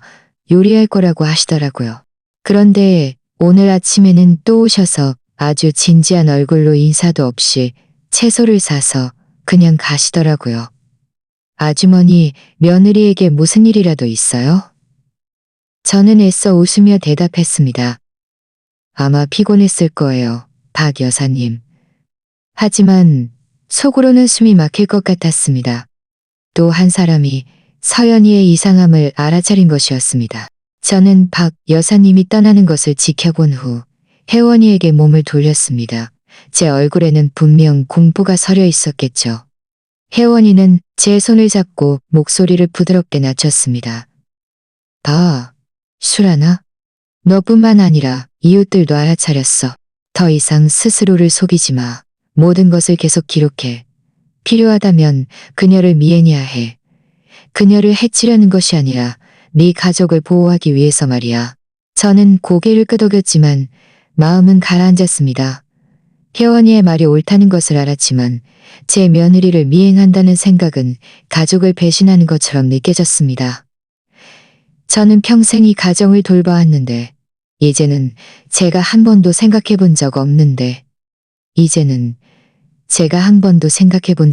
요리할 거라고 하시더라고요. 그런데 오늘 아침에는 또 오셔서 아주 진지한 얼굴로 인사도 없이 채소를 사서 그냥 가시더라고요. 아주머니, 며느리에게 무슨 일이라도 있어요? 저는 애써 웃으며 대답했습니다. 아마 피곤했을 거예요, 박 여사님. 하지만 속으로는 숨이 막힐 것 같았습니다. 또 한 사람이 서연이의 이상함을 알아차린 것이었습니다. 저는 박 여사님이 떠나는 것을 지켜본 후 혜원이에게 몸을 돌렸습니다. 제 얼굴에는 분명 공포가 서려 있었겠죠. 혜원이는 제 손을 잡고 목소리를 부드럽게 낮췄습니다. 수란아. 너뿐만 아니라 이웃들도 알아차렸어. 더 이상 스스로를 속이지 마. 모든 것을 계속 기록해. 필요하다면 그녀를 미행해야 해. 그녀를 해치려는 것이 아니라 네 가족을 보호하기 위해서 말이야. 저는 고개를 끄덕였지만 마음은 가라앉았습니다. 혜원이의 말이 옳다는 것을 알았지만 제 며느리를 미행한다는 생각은 가족을 배신하는 것처럼 느껴졌습니다. 저는 평생 이 가정을 돌봐왔는데 이제는 제가 한 번도 생각해 본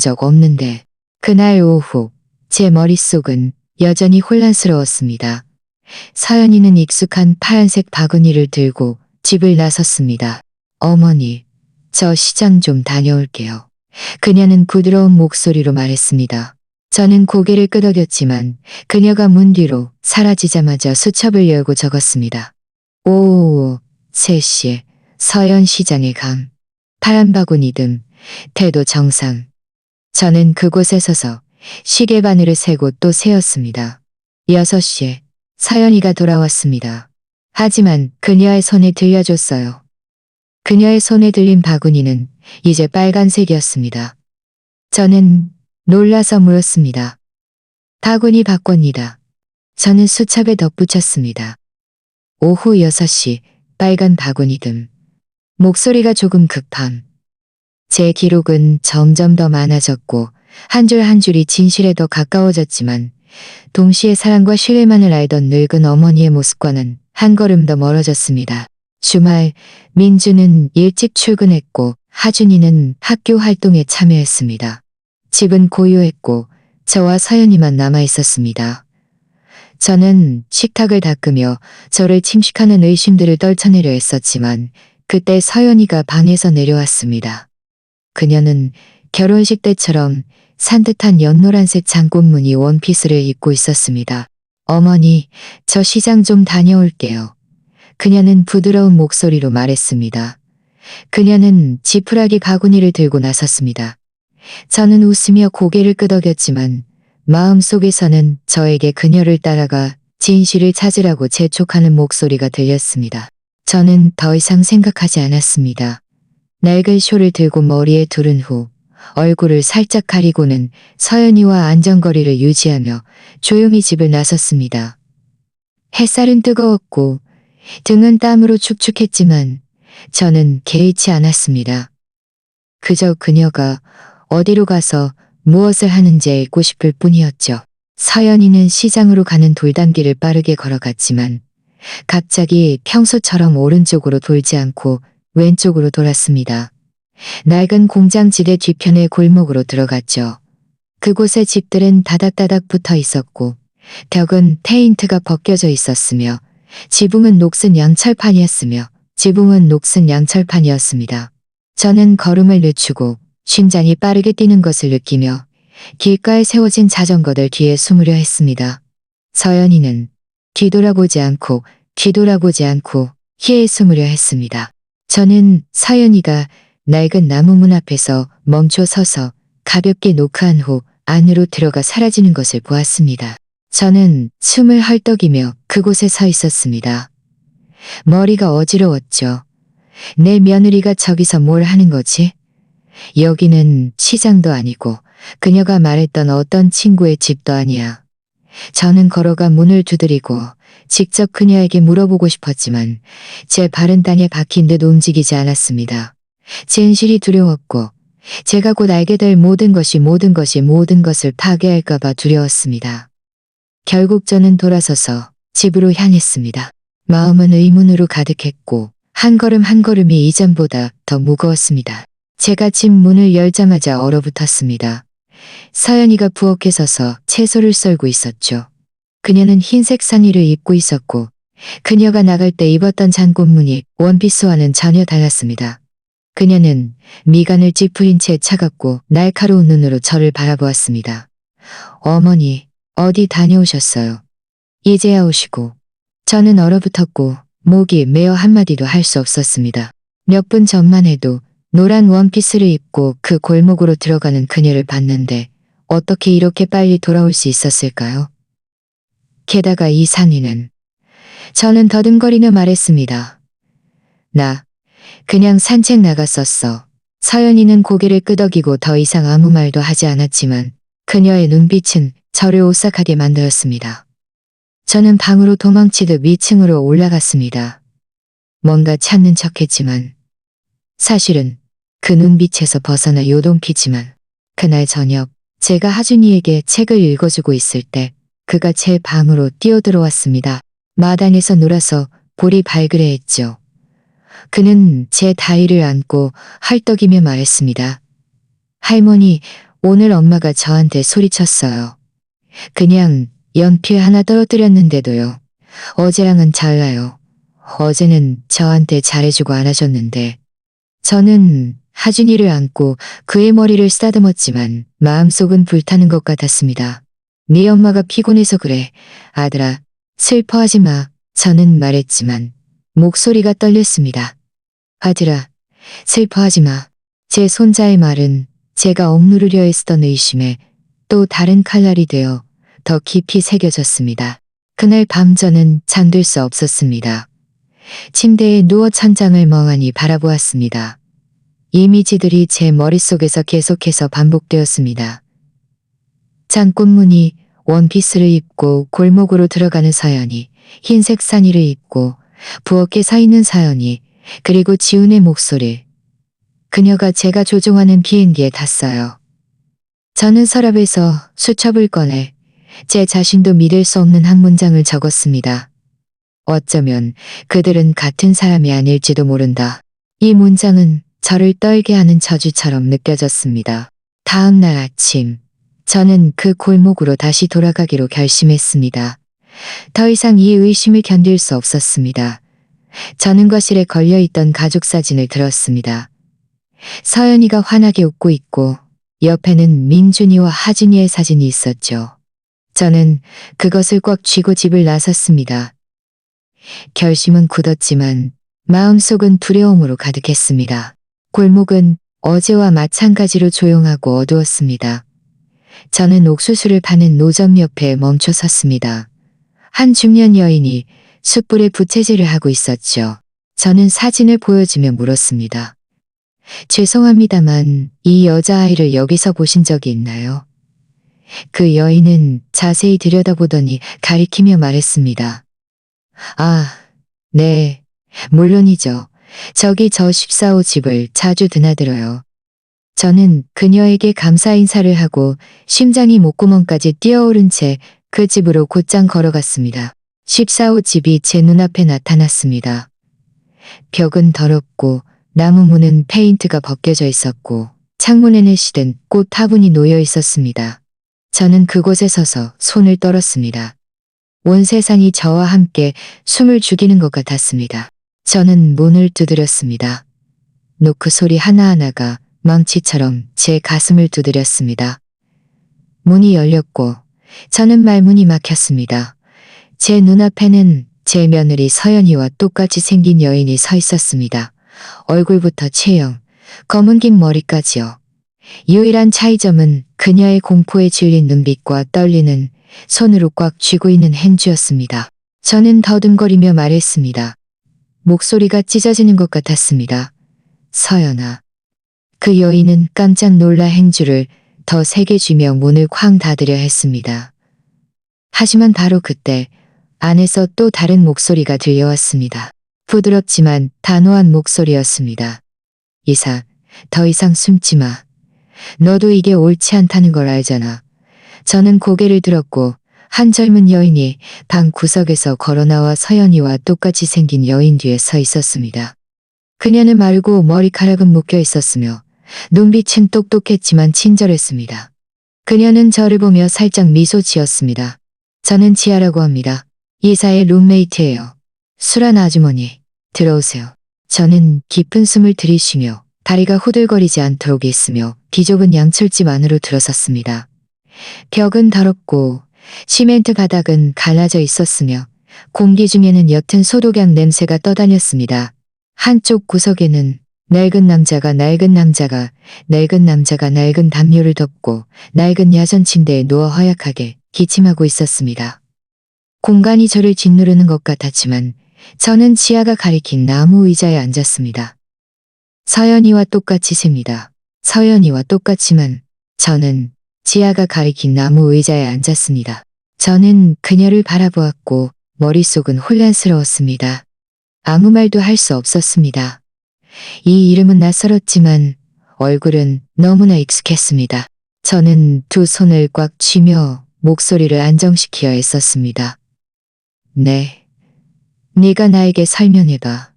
적 없는데 그날 오후 제 머릿속은 여전히 혼란스러웠습니다. 서연이는 익숙한 파란색 바구니를 들고 집을 나섰습니다. 어머니, 저 시장 좀 다녀올게요. 그녀는 부드러운 목소리로 말했습니다. 저는 고개를 끄덕였지만 그녀가 문 뒤로 사라지자마자 수첩을 열고 적었습니다. 오후 3시에 서연시장에 감. 파란 바구니 등 태도 정상. 저는 그곳에 서서 시계 바늘을 세고 또 세었습니다. 6시에 서연이가 돌아왔습니다. 하지만 그녀의 손에 들려줬어요. 그녀의 손에 들린 바구니는 이제 빨간색이었습니다. 저는 놀라서 물었습니다. 바구니 바꿔니다. 저는 수첩에 덧붙였습니다. 오후 6시 빨간 바구니 등. 목소리가 조금 급함. 제 기록은 점점 더 많아졌고 한 줄 한 줄이 진실에 더 가까워졌지만 동시에 사랑과 신뢰만을 알던 늙은 어머니의 모습과는 한 걸음 더 멀어졌습니다. 주말 민주는 일찍 출근했고 하준이는 학교 활동에 참여했습니다. 집은 고요했고 저와 서연이만 남아 있었습니다. 저는 식탁을 닦으며 저를 침식하는 의심들을 떨쳐내려 했었지만 그때 서연이가 방에서 내려왔습니다. 그녀는 결혼식 때처럼 산뜻한 연노란색 장꽃무늬 원피스를 입고 있었습니다. 어머니, 저 시장 좀 다녀올게요. 그녀는 부드러운 목소리로 말했습니다. 그녀는 지푸라기 바구니를 들고 나섰습니다. 저는 웃으며 고개를 끄덕였지만 마음속에서는 저에게 그녀를 따라가 진실을 찾으라고 재촉하는 목소리가 들렸습니다. 저는 더 이상 생각하지 않았습니다. 낡은 쇼를 들고 머리에 두른 후 얼굴을 살짝 가리고는 서연이와 안전거리를 유지하며 조용히 집을 나섰습니다. 햇살은 뜨거웠고 등은 땀으로 축축했지만 저는 개의치 않았습니다. 그저 그녀가 어디로 가서 무엇을 하는지 알고 싶을 뿐이었죠. 서연이는 시장으로 가는 돌담길을 빠르게 걸어갔지만 갑자기 평소처럼 오른쪽으로 돌지 않고 왼쪽으로 돌았습니다. 낡은 공장지대 뒤편의 골목으로 들어갔죠. 그곳의 집들은 다닥다닥 붙어 있었고 벽은 페인트가 벗겨져 있었으며 지붕은 녹슨 양철판이었습니다. 저는 걸음을 늦추고 심장이 빠르게 뛰는 것을 느끼며 길가에 세워진 자전거들 뒤에 숨으려 했습니다. 서연이는 뒤돌아보지 않고 희에 숨으려 했습니다. 저는 서연이가 낡은 나무 문 앞에서 멈춰 서서 가볍게 노크한 후 안으로 들어가 사라지는 것을 보았습니다. 저는 숨을 헐떡이며 그곳에 서 있었습니다. 머리가 어지러웠죠. 내 며느리가 저기서 뭘 하는 거지? 여기는 시장도 아니고 그녀가 말했던 어떤 친구의 집도 아니야. 저는 걸어가 문을 두드리고 직접 그녀에게 물어보고 싶었지만 제 발은 땅에 박힌 듯 움직이지 않았습니다. 진실이 두려웠고 제가 곧 알게 될 모든 것을 파괴할까봐 두려웠습니다. 결국 저는 돌아서서 집으로 향했습니다. 마음은 의문으로 가득했고 한 걸음 한 걸음이 이전보다 더 무거웠습니다. 제가 집 문을 열자마자 얼어붙었습니다. 서연이가 부엌에 서서 채소를 썰고 있었죠. 그녀는 흰색 상의를 입고 있었고 그녀가 나갈 때 입었던 장꽃무늬 원피스와는 전혀 달랐습니다. 그녀는 미간을 찌푸린 채 차갑고 날카로운 눈으로 저를 바라보았습니다. 어머니, 어디 다녀오셨어요? 이제야 오시고. 저는 얼어붙었고 목이 메어 한마디도 할 수 없었습니다. 몇 분 전만 해도 노란 원피스를 입고 그 골목으로 들어가는 그녀를 봤는데 어떻게 이렇게 빨리 돌아올 수 있었을까요? 게다가 이 상의는. 저는 더듬거리며 말했습니다. 나 그냥 산책 나갔었어. 서연이는 고개를 끄덕이고 더 이상 아무 말도 하지 않았지만 그녀의 눈빛은 저를 오싹하게 만들었습니다. 저는 방으로 도망치듯 위층으로 올라갔습니다. 뭔가 찾는 척했지만 사실은 그 눈빛에서 벗어나 요동키지만 그날 저녁 제가 하준이에게 책을 읽어주고 있을 때 그가 제 방으로 뛰어들어왔습니다. 마당에서 놀아서 볼이 발그레했죠. 그는 제 다리를 안고 헐떡이며 말했습니다. 할머니, 오늘 엄마가 저한테 소리쳤어요. 그냥 연필 하나 떨어뜨렸는데도요. 어제랑은 달라요. 어제는 저한테 잘해주고 안아줬는데 저는 하준이를 안고 그의 머리를 쓰다듬었지만 마음속은 불타는 것 같았습니다. 네 엄마가 피곤해서 그래. 아들아, 슬퍼하지 마. 저는 말했지만 목소리가 떨렸습니다. 아들아, 슬퍼하지 마. 제 손자의 말은 제가 억누르려 했던 의심에 또 다른 칼날이 되어 더 깊이 새겨졌습니다. 그날 밤 저는 잠들 수 없었습니다. 침대에 누워 천장을 멍하니 바라보았습니다. 이미지들이 제 머릿속에서 계속해서 반복되었습니다. 장꽃무늬 원피스를 입고 골목으로 들어가는 서연이, 흰색 상의를 입고 부엌에 서 있는 서연이, 그리고 지훈의 목소리. 그녀가 제가 조종하는 비행기에 탔어요. 저는 서랍에서 수첩을 꺼내 제 자신도 믿을 수 없는 한 문장을 적었습니다. 어쩌면 그들은 같은 사람이 아닐지도 모른다. 이 문장은 저를 떨게 하는 저주처럼 느껴졌습니다. 다음 날 아침, 저는 그 골목으로 다시 돌아가기로 결심했습니다. 더 이상 이 의심을 견딜 수 없었습니다. 저는 거실에 걸려있던 가족 사진을 들었습니다. 서연이가 환하게 웃고 있고 옆에는 민준이와 하준이의 사진이 있었죠. 저는 그것을 꽉 쥐고 집을 나섰습니다. 결심은 굳었지만 마음속은 두려움으로 가득했습니다. 골목은 어제와 마찬가지로 조용하고 어두웠습니다. 저는 옥수수를 파는 노점 옆에 멈춰 섰습니다. 한 중년 여인이 숯불에 부채질을 하고 있었죠. 저는 사진을 보여주며 물었습니다. 죄송합니다만 이 여자아이를 여기서 보신 적이 있나요? 그 여인은 자세히 들여다보더니 가리키며 말했습니다. 아, 네, 물론이죠. 저기 저 14호 집을 자주 드나들어요. 저는 그녀에게 감사 인사를 하고 심장이 목구멍까지 뛰어오른 채 그 집으로 곧장 걸어갔습니다. 14호 집이 제 눈앞에 나타났습니다. 벽은 더럽고 나무 문은 페인트가 벗겨져 있었고 창문에는 시든 꽃 화분이 놓여 있었습니다. 저는 그곳에 서서 손을 떨었습니다. 온 세상이 저와 함께 숨을 죽이는 것 같았습니다. 저는 문을 두드렸습니다. 노크 소리 하나하나가 망치처럼 제 가슴을 두드렸습니다. 문이 열렸고 저는 말문이 막혔습니다. 제 눈앞에는 제 며느리 서연이와 똑같이 생긴 여인이 서 있었습니다. 얼굴부터 체형, 검은 긴 머리까지요. 유일한 차이점은 그녀의 공포에 질린 눈빛과 떨리는 손으로 꽉 쥐고 있는 행주였습니다. 저는 더듬거리며 말했습니다. 목소리가 찢어지는 것 같았습니다. 서연아. 그 여인은 깜짝 놀라 행주를 더 세게 쥐며 문을 쾅 닫으려 했습니다. 하지만 바로 그때 안에서 또 다른 목소리가 들려왔습니다. 부드럽지만 단호한 목소리였습니다. 이사, 더 이상 숨지 마. 너도 이게 옳지 않다는 걸 알잖아. 저는 고개를 들었고 한 젊은 여인이 방 구석에서 걸어나와 서연이와 똑같이 생긴 여인 뒤에 서 있었습니다. 그녀는 마르고 머리카락은 묶여 있었으며 눈빛은 똑똑했지만 친절했습니다. 그녀는 저를 보며 살짝 미소 지었습니다. 저는 지아라고 합니다. 이사의 룸메이트예요. 술한 아주머니, 들어오세요. 저는 깊은 숨을 들이쉬며 다리가 후들거리지 않도록 있으며 비좁은 양철집 안으로 들어섰습니다. 벽은 더럽고 시멘트 바닥은 갈라져 있었으며 공기 중에는 옅은 소독약 냄새가 떠다녔습니다. 한쪽 구석에는 낡은 남자가 낡은 담요를 덮고 낡은 야전 침대에 누워 허약하게 기침하고 있었습니다. 공간이 저를 짓누르는 것 같았지만 저는 지아가 가리킨 나무 의자에 앉았습니다. 서연이와 똑같이 셉니다. 서연이와 똑같지만 저는 지아가 가리킨 나무 의자에 앉았습니다. 저는 그녀를 바라보았고 머릿속은 혼란스러웠습니다. 아무 말도 할 수 없었습니다. 이 이름은 낯설었지만 얼굴은 너무나 익숙했습니다. 저는 두 손을 꽉 쥐며 목소리를 안정시키려 애썼습니다. 네. 네가 나에게 설명해봐.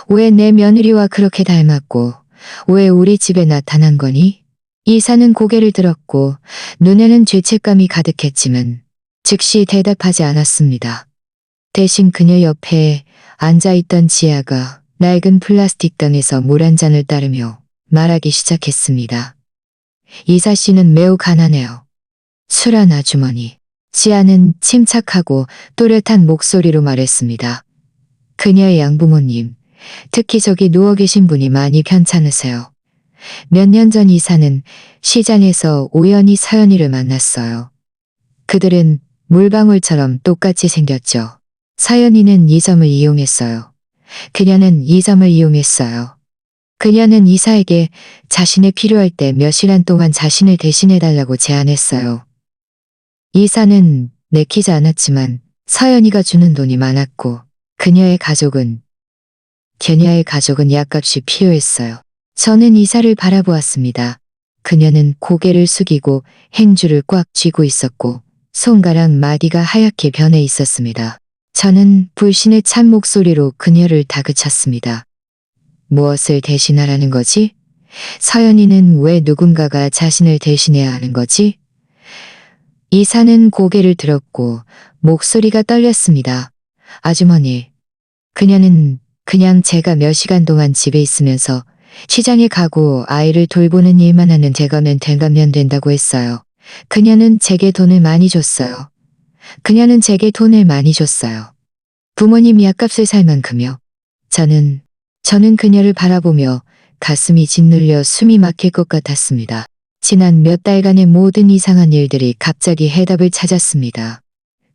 왜 내 며느리와 그렇게 닮았고 왜 우리 집에 나타난 거니? 이사는 고개를 들었고 눈에는 죄책감이 가득했지만 즉시 대답하지 않았습니다. 대신 그녀 옆에 앉아있던 지아가 낡은 플라스틱 병에서 물 한 잔을 따르며 말하기 시작했습니다. 이사 씨는 매우 가난해요. 술한 아주머니. 지아는 침착하고 또렷한 목소리로 말했습니다. 그녀의 양부모님, 특히 저기 누워 계신 분이 많이 편찮으세요. 몇 년 전 이사는 시장에서 우연히 서연이를 만났어요. 그들은 물방울처럼 똑같이 생겼죠. 서연이는 이 점을 이용했어요. 그녀는 이 점을 이용했어요. 그녀는 이사에게 자신의 필요할 때 몇 시간 동안 자신을 대신해달라고 제안했어요. 이사는 내키지 않았지만 서연이가 주는 돈이 많았고 그녀의 가족은 약값이 필요했어요. 저는 이사를 바라보았습니다. 그녀는 고개를 숙이고 행주를 꽉 쥐고 있었고 손가락 마디가 하얗게 변해 있었습니다. 저는 불신의 찬 목소리로 그녀를 다그쳤습니다. 무엇을 대신하라는 거지? 서연이는 왜 누군가가 자신을 대신해야 하는 거지? 이사는 고개를 들었고 목소리가 떨렸습니다. 아주머니, 그녀는 그냥 제가 몇 시간 동안 집에 있으면서 시장에 가고 아이를 돌보는 일만 하는 대가면 된다고 했어요. 그녀는 제게 돈을 많이 줬어요. 부모님 약값을 살 만큼요. 저는 그녀를 바라보며 가슴이 짓눌려 숨이 막힐 것 같았습니다. 지난 몇 달간의 모든 이상한 일들이 갑자기 해답을 찾았습니다.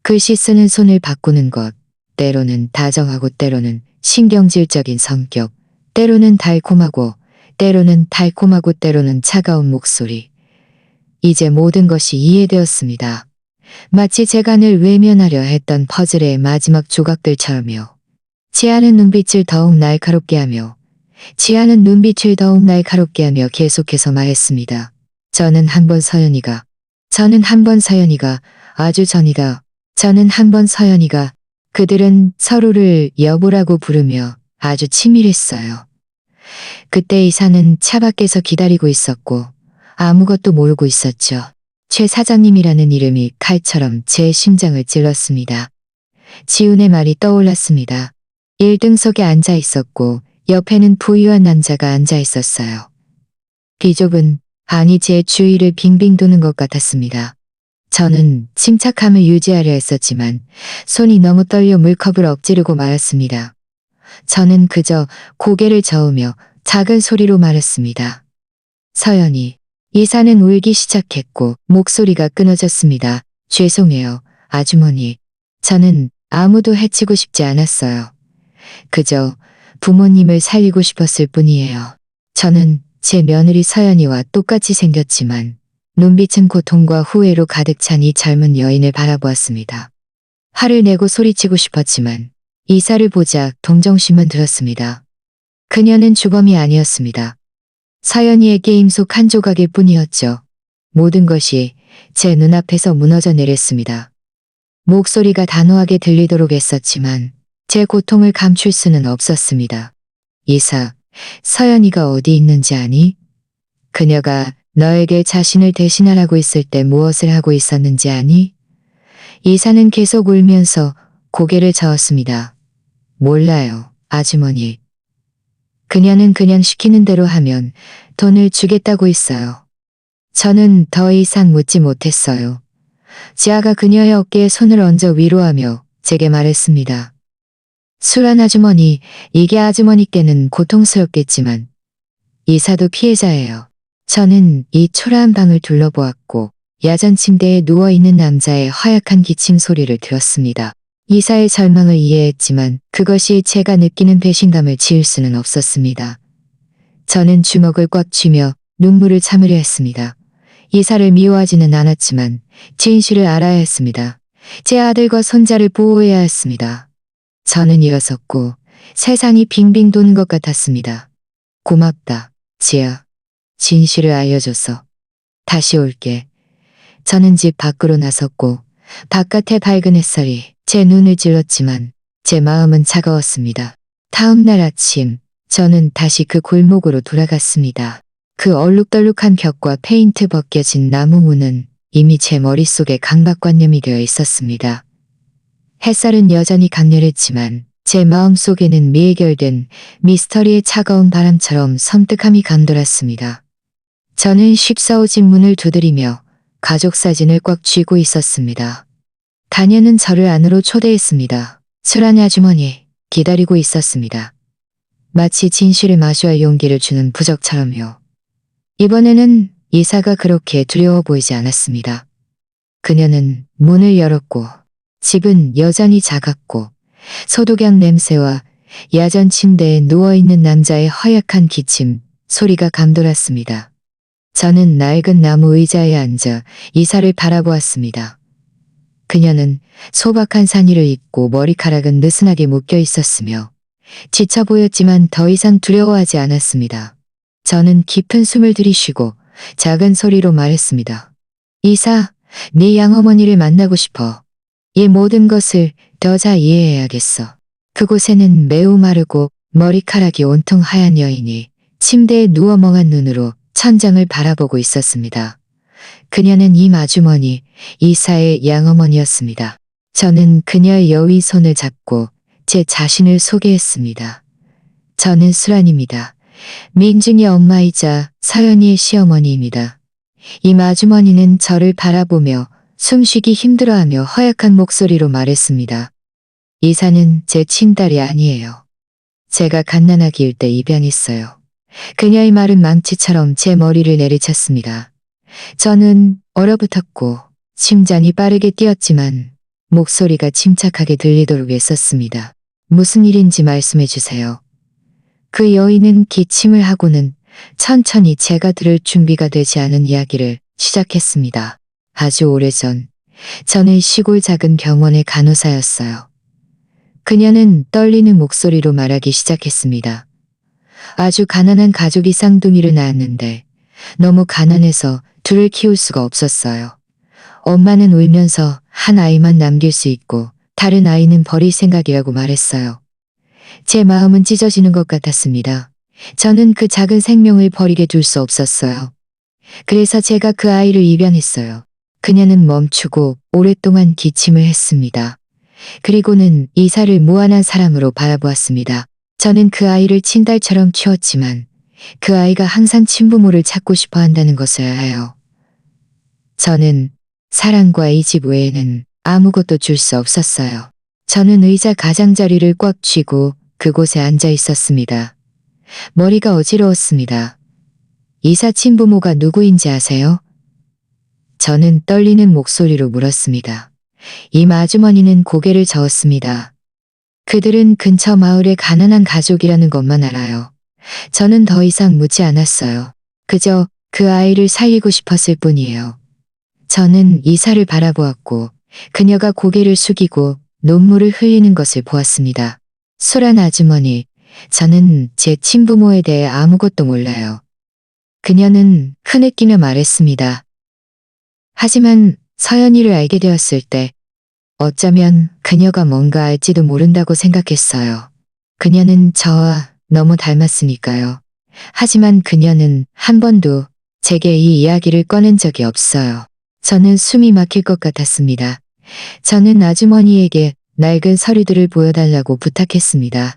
글씨 쓰는 손을 바꾸는 것, 때로는 다정하고 때로는 신경질적인 성격, 때로는 달콤하고 때로는 차가운 목소리. 이제 모든 것이 이해되었습니다. 마치 재간을 외면하려 했던 퍼즐의 마지막 조각들처럼요. 지아는 눈빛을 더욱 날카롭게 하며 계속해서 말했습니다. 저는 한 번 서연이가 아주 전이다. 그들은 서로를 여보라고 부르며 아주 치밀했어요. 그때 이사는 차 밖에서 기다리고 있었고 아무것도 모르고 있었죠. 최 사장님이라는 이름이 칼처럼 제 심장을 찔렀습니다. 지훈의 말이 떠올랐습니다. 1등석에 앉아 있었고 옆에는 부유한 남자가 앉아 있었어요. 비좁은 방이 제 주위를 빙빙 도는 것 같았습니다. 저는 침착함을 유지하려 했었지만 손이 너무 떨려 물컵을 엎지르고 말았습니다. 저는 그저 고개를 저으며 작은 소리로 말했습니다. 서연이. 이사는 울기 시작했고 목소리가 끊어졌습니다. 죄송해요, 아주머니. 저는 아무도 해치고 싶지 않았어요. 그저 부모님을 살리고 싶었을 뿐이에요. 저는 제 며느리 서연이와 똑같이 생겼지만 눈빛은 고통과 후회로 가득 찬 이 젊은 여인을 바라보았습니다. 화를 내고 소리치고 싶었지만 이사를 보자 동정심은 들었습니다. 그녀는 주범이 아니었습니다. 서연이의 게임 속 한 조각일 뿐이었죠. 모든 것이 제 눈앞에서 무너져 내렸습니다. 목소리가 단호하게 들리도록 했었지만 제 고통을 감출 수는 없었습니다. 이사, 서연이가 어디 있는지 아니? 그녀가 너에게 자신을 대신하라고 있을 때 무엇을 하고 있었는지 아니? 이사는 계속 울면서 고개를 저었습니다. 몰라요, 아주머니. 그녀는 그냥 시키는 대로 하면 돈을 주겠다고 했어요. 저는 더 이상 묻지 못했어요. 지아가 그녀의 어깨에 손을 얹어 위로하며 제게 말했습니다. 술한 아주머니, 이게 아주머니께는 고통스럽겠지만 이사도 피해자예요. 저는 이 초라한 방을 둘러보았고 야전 침대에 누워있는 남자의 허약한 기침 소리를 들었습니다. 이사의 절망을 이해했지만 그것이 제가 느끼는 배신감을 지울 수는 없었습니다. 저는 주먹을 꽉 쥐며 눈물을 참으려 했습니다. 이사를 미워하지는 않았지만 진실을 알아야 했습니다. 제 아들과 손자를 보호해야 했습니다. 저는 일어섰고 세상이 빙빙 도는 것 같았습니다. 고맙다, 지아. 진실을 알려줘서. 다시 올게. 저는 집 밖으로 나섰고 바깥의 밝은 햇살이 제 눈을 찔렀지만 제 마음은 차가웠습니다. 다음 날 아침 저는 다시 그 골목으로 돌아갔습니다. 그 얼룩덜룩한 벽과 페인트 벗겨진 나무 문은 이미 제 머릿속에 강박관념이 되어 있었습니다. 햇살은 여전히 강렬했지만 제 마음속에는 미해결된 미스터리의 차가운 바람처럼 섬뜩함이 감돌았습니다. 저는 쉽사오진 문을 두드리며 가족 사진을 꽉 쥐고 있었습니다. 다녀는 저를 안으로 초대했습니다. 술한 아주머니 기다리고 있었습니다. 마치 진실을 마주할 용기를 주는 부적처럼요. 이번에는 이사가 그렇게 두려워 보이지 않았습니다. 그녀는 문을 열었고 집은 여전히 작았고 소독약 냄새와 야전 침대에 누워있는 남자의 허약한 기침 소리가 감돌았습니다. 저는 낡은 나무 의자에 앉아 이사를 바라보았습니다. 그녀는 소박한 상의를 입고 머리카락은 느슨하게 묶여 있었으며 지쳐 보였지만 더 이상 두려워하지 않았습니다. 저는 깊은 숨을 들이쉬고 작은 소리로 말했습니다. 이사, 네 양어머니를 만나고 싶어. 이 모든 것을 더 잘 이해해야겠어. 그곳에는 매우 마르고 머리카락이 온통 하얀 여인이 침대에 누워 멍한 눈으로 천장을 바라보고 있었습니다. 그녀는 이 아주머니, 이사의 양어머니였습니다. 저는 그녀의 여위 손을 잡고 제 자신을 소개했습니다. 저는 수란입니다. 민중의 엄마이자 서연이의 시어머니입니다. 이 아주머니는 저를 바라보며 숨쉬기 힘들어하며 허약한 목소리로 말했습니다. 이사는 제 친딸이 아니에요. 제가 갓난아기일 때 입양했어요. 그녀의 말은 망치처럼 제 머리를 내리쳤습니다. 저는 얼어붙었고 심장이 빠르게 뛰었지만 목소리가 침착하게 들리도록 애썼습니다. 무슨 일인지 말씀해 주세요. 그 여인은 기침을 하고는 천천히 제가 들을 준비가 되지 않은 이야기를 시작했습니다. 아주 오래전 저는 시골 작은 병원의 간호사였어요. 그녀는 떨리는 목소리로 말하기 시작했습니다. 아주 가난한 가족이 쌍둥이를 낳았는데 너무 가난해서 둘을 키울 수가 없었어요. 엄마는 울면서 한 아이만 남길 수 있고 다른 아이는 버릴 생각이라고 말했어요. 제 마음은 찢어지는 것 같았습니다. 저는 그 작은 생명을 버리게 둘 수 없었어요. 그래서 제가 그 아이를 입양했어요. 그녀는 멈추고 오랫동안 기침을 했습니다. 그리고는 이사를 무한한 사랑으로 바라보았습니다. 저는 그 아이를 친딸처럼 키웠지만 그 아이가 항상 친부모를 찾고 싶어 한다는 것을 알아요. 저는 사랑과 이 집 외에는 아무것도 줄 수 없었어요. 저는 의자 가장자리를 꽉 쥐고 그곳에 앉아 있었습니다. 머리가 어지러웠습니다. 이사 친부모가 누구인지 아세요? 저는 떨리는 목소리로 물었습니다. 이 아주머니는 고개를 저었습니다. 그들은 근처 마을의 가난한 가족이라는 것만 알아요. 저는 더 이상 묻지 않았어요. 그저 그 아이를 살리고 싶었을 뿐이에요. 저는 이사를 바라보았고 그녀가 고개를 숙이고 눈물을 흘리는 것을 보았습니다. 소란 아주머니, 저는 제 친부모에 대해 아무것도 몰라요. 그녀는 흐느끼며 말했습니다. 하지만 서연이를 알게 되었을 때 어쩌면 그녀가 뭔가 알지도 모른다고 생각했어요. 그녀는 저와 너무 닮았으니까요. 하지만 그녀는 한 번도 제게 이 이야기를 꺼낸 적이 없어요. 저는 숨이 막힐 것 같았습니다. 저는 아주머니에게 낡은 서류들을 보여달라고 부탁했습니다.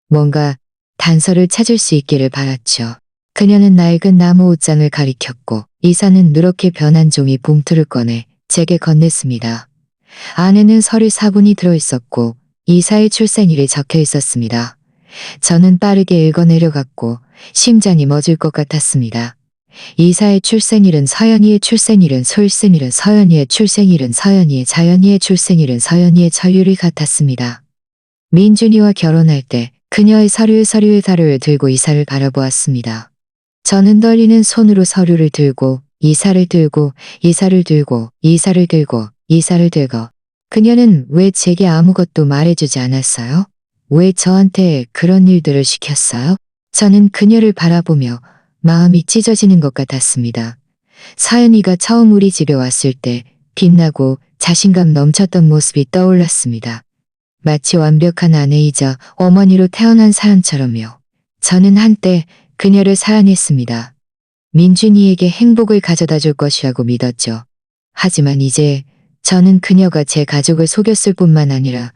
뭔가 단서를 찾을 수 있기를 바랐죠. 그녀는 낡은 나무 옷장을 가리켰고 이사는 누렇게 변한 종이 봉투를 꺼내 제게 건넸습니다. 안에는 서류 4분이 들어있었고 이사의 출생일이 적혀 있었습니다. 저는 빠르게 읽어내려갔고 심장이 멎을 것 같았습니다. 이사의 출생일은 서연이의 출생일은 솔생일은 서연이의 출생일은 서연이의 자연이의 출생일은 서연이의 전율이 같았습니다. 민준이와 결혼할 때 그녀의 서류의 자료를 들고 이사를 바라보았습니다. 저는 떨리는 손으로 서류를 들고 이사를 들고 이사를 들고 이사를 들고 이사를 들고 그녀는 왜 제게 아무것도 말해주지 않았어요? 왜 저한테 그런 일들을 시켰어요? 저는 그녀를 바라보며 마음이 찢어지는 것 같았습니다. 서연이가 처음 우리 집에 왔을 때 빛나고 자신감 넘쳤던 모습이 떠올랐습니다. 마치 완벽한 아내이자 어머니로 태어난 사람처럼요. 저는 한때 그녀를 사랑했습니다. 민준이에게 행복을 가져다 줄 것이라고 믿었죠. 하지만 이제 저는 그녀가 제 가족을 속였을 뿐만 아니라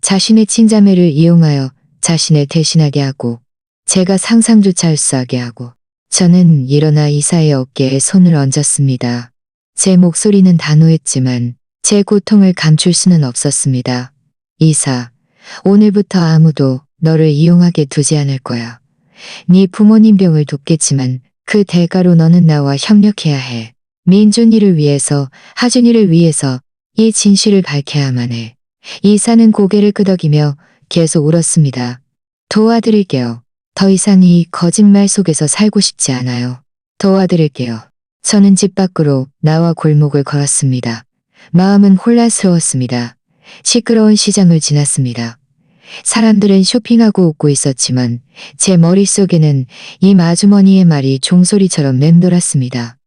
자신의 친자매를 이용하여 자신을 대신하게 하고 제가 상상조차 할 수 하게 하고 저는 일어나 이사의 어깨에 손을 얹었습니다. 제 목소리는 단호했지만 제 고통을 감출 수는 없었습니다. 이사, 오늘부터 아무도 너를 이용하게 두지 않을 거야. 네 부모님 병을 돕겠지만 그 대가로 너는 나와 협력해야 해. 민준이를 위해서, 하준이를 위해서 이 진실을 밝혀야만 해. 이사는 고개를 끄덕이며 계속 울었습니다. 도와드릴게요. 더 이상 이 거짓말 속에서 살고 싶지 않아요. 도와드릴게요. 저는 집 밖으로 나와 골목을 걸었습니다. 마음은 혼란스러웠습니다. 시끄러운 시장을 지났습니다. 사람들은 쇼핑하고 웃고 있었지만 제 머릿속에는 이 아주머니의 말이 종소리처럼 맴돌았습니다.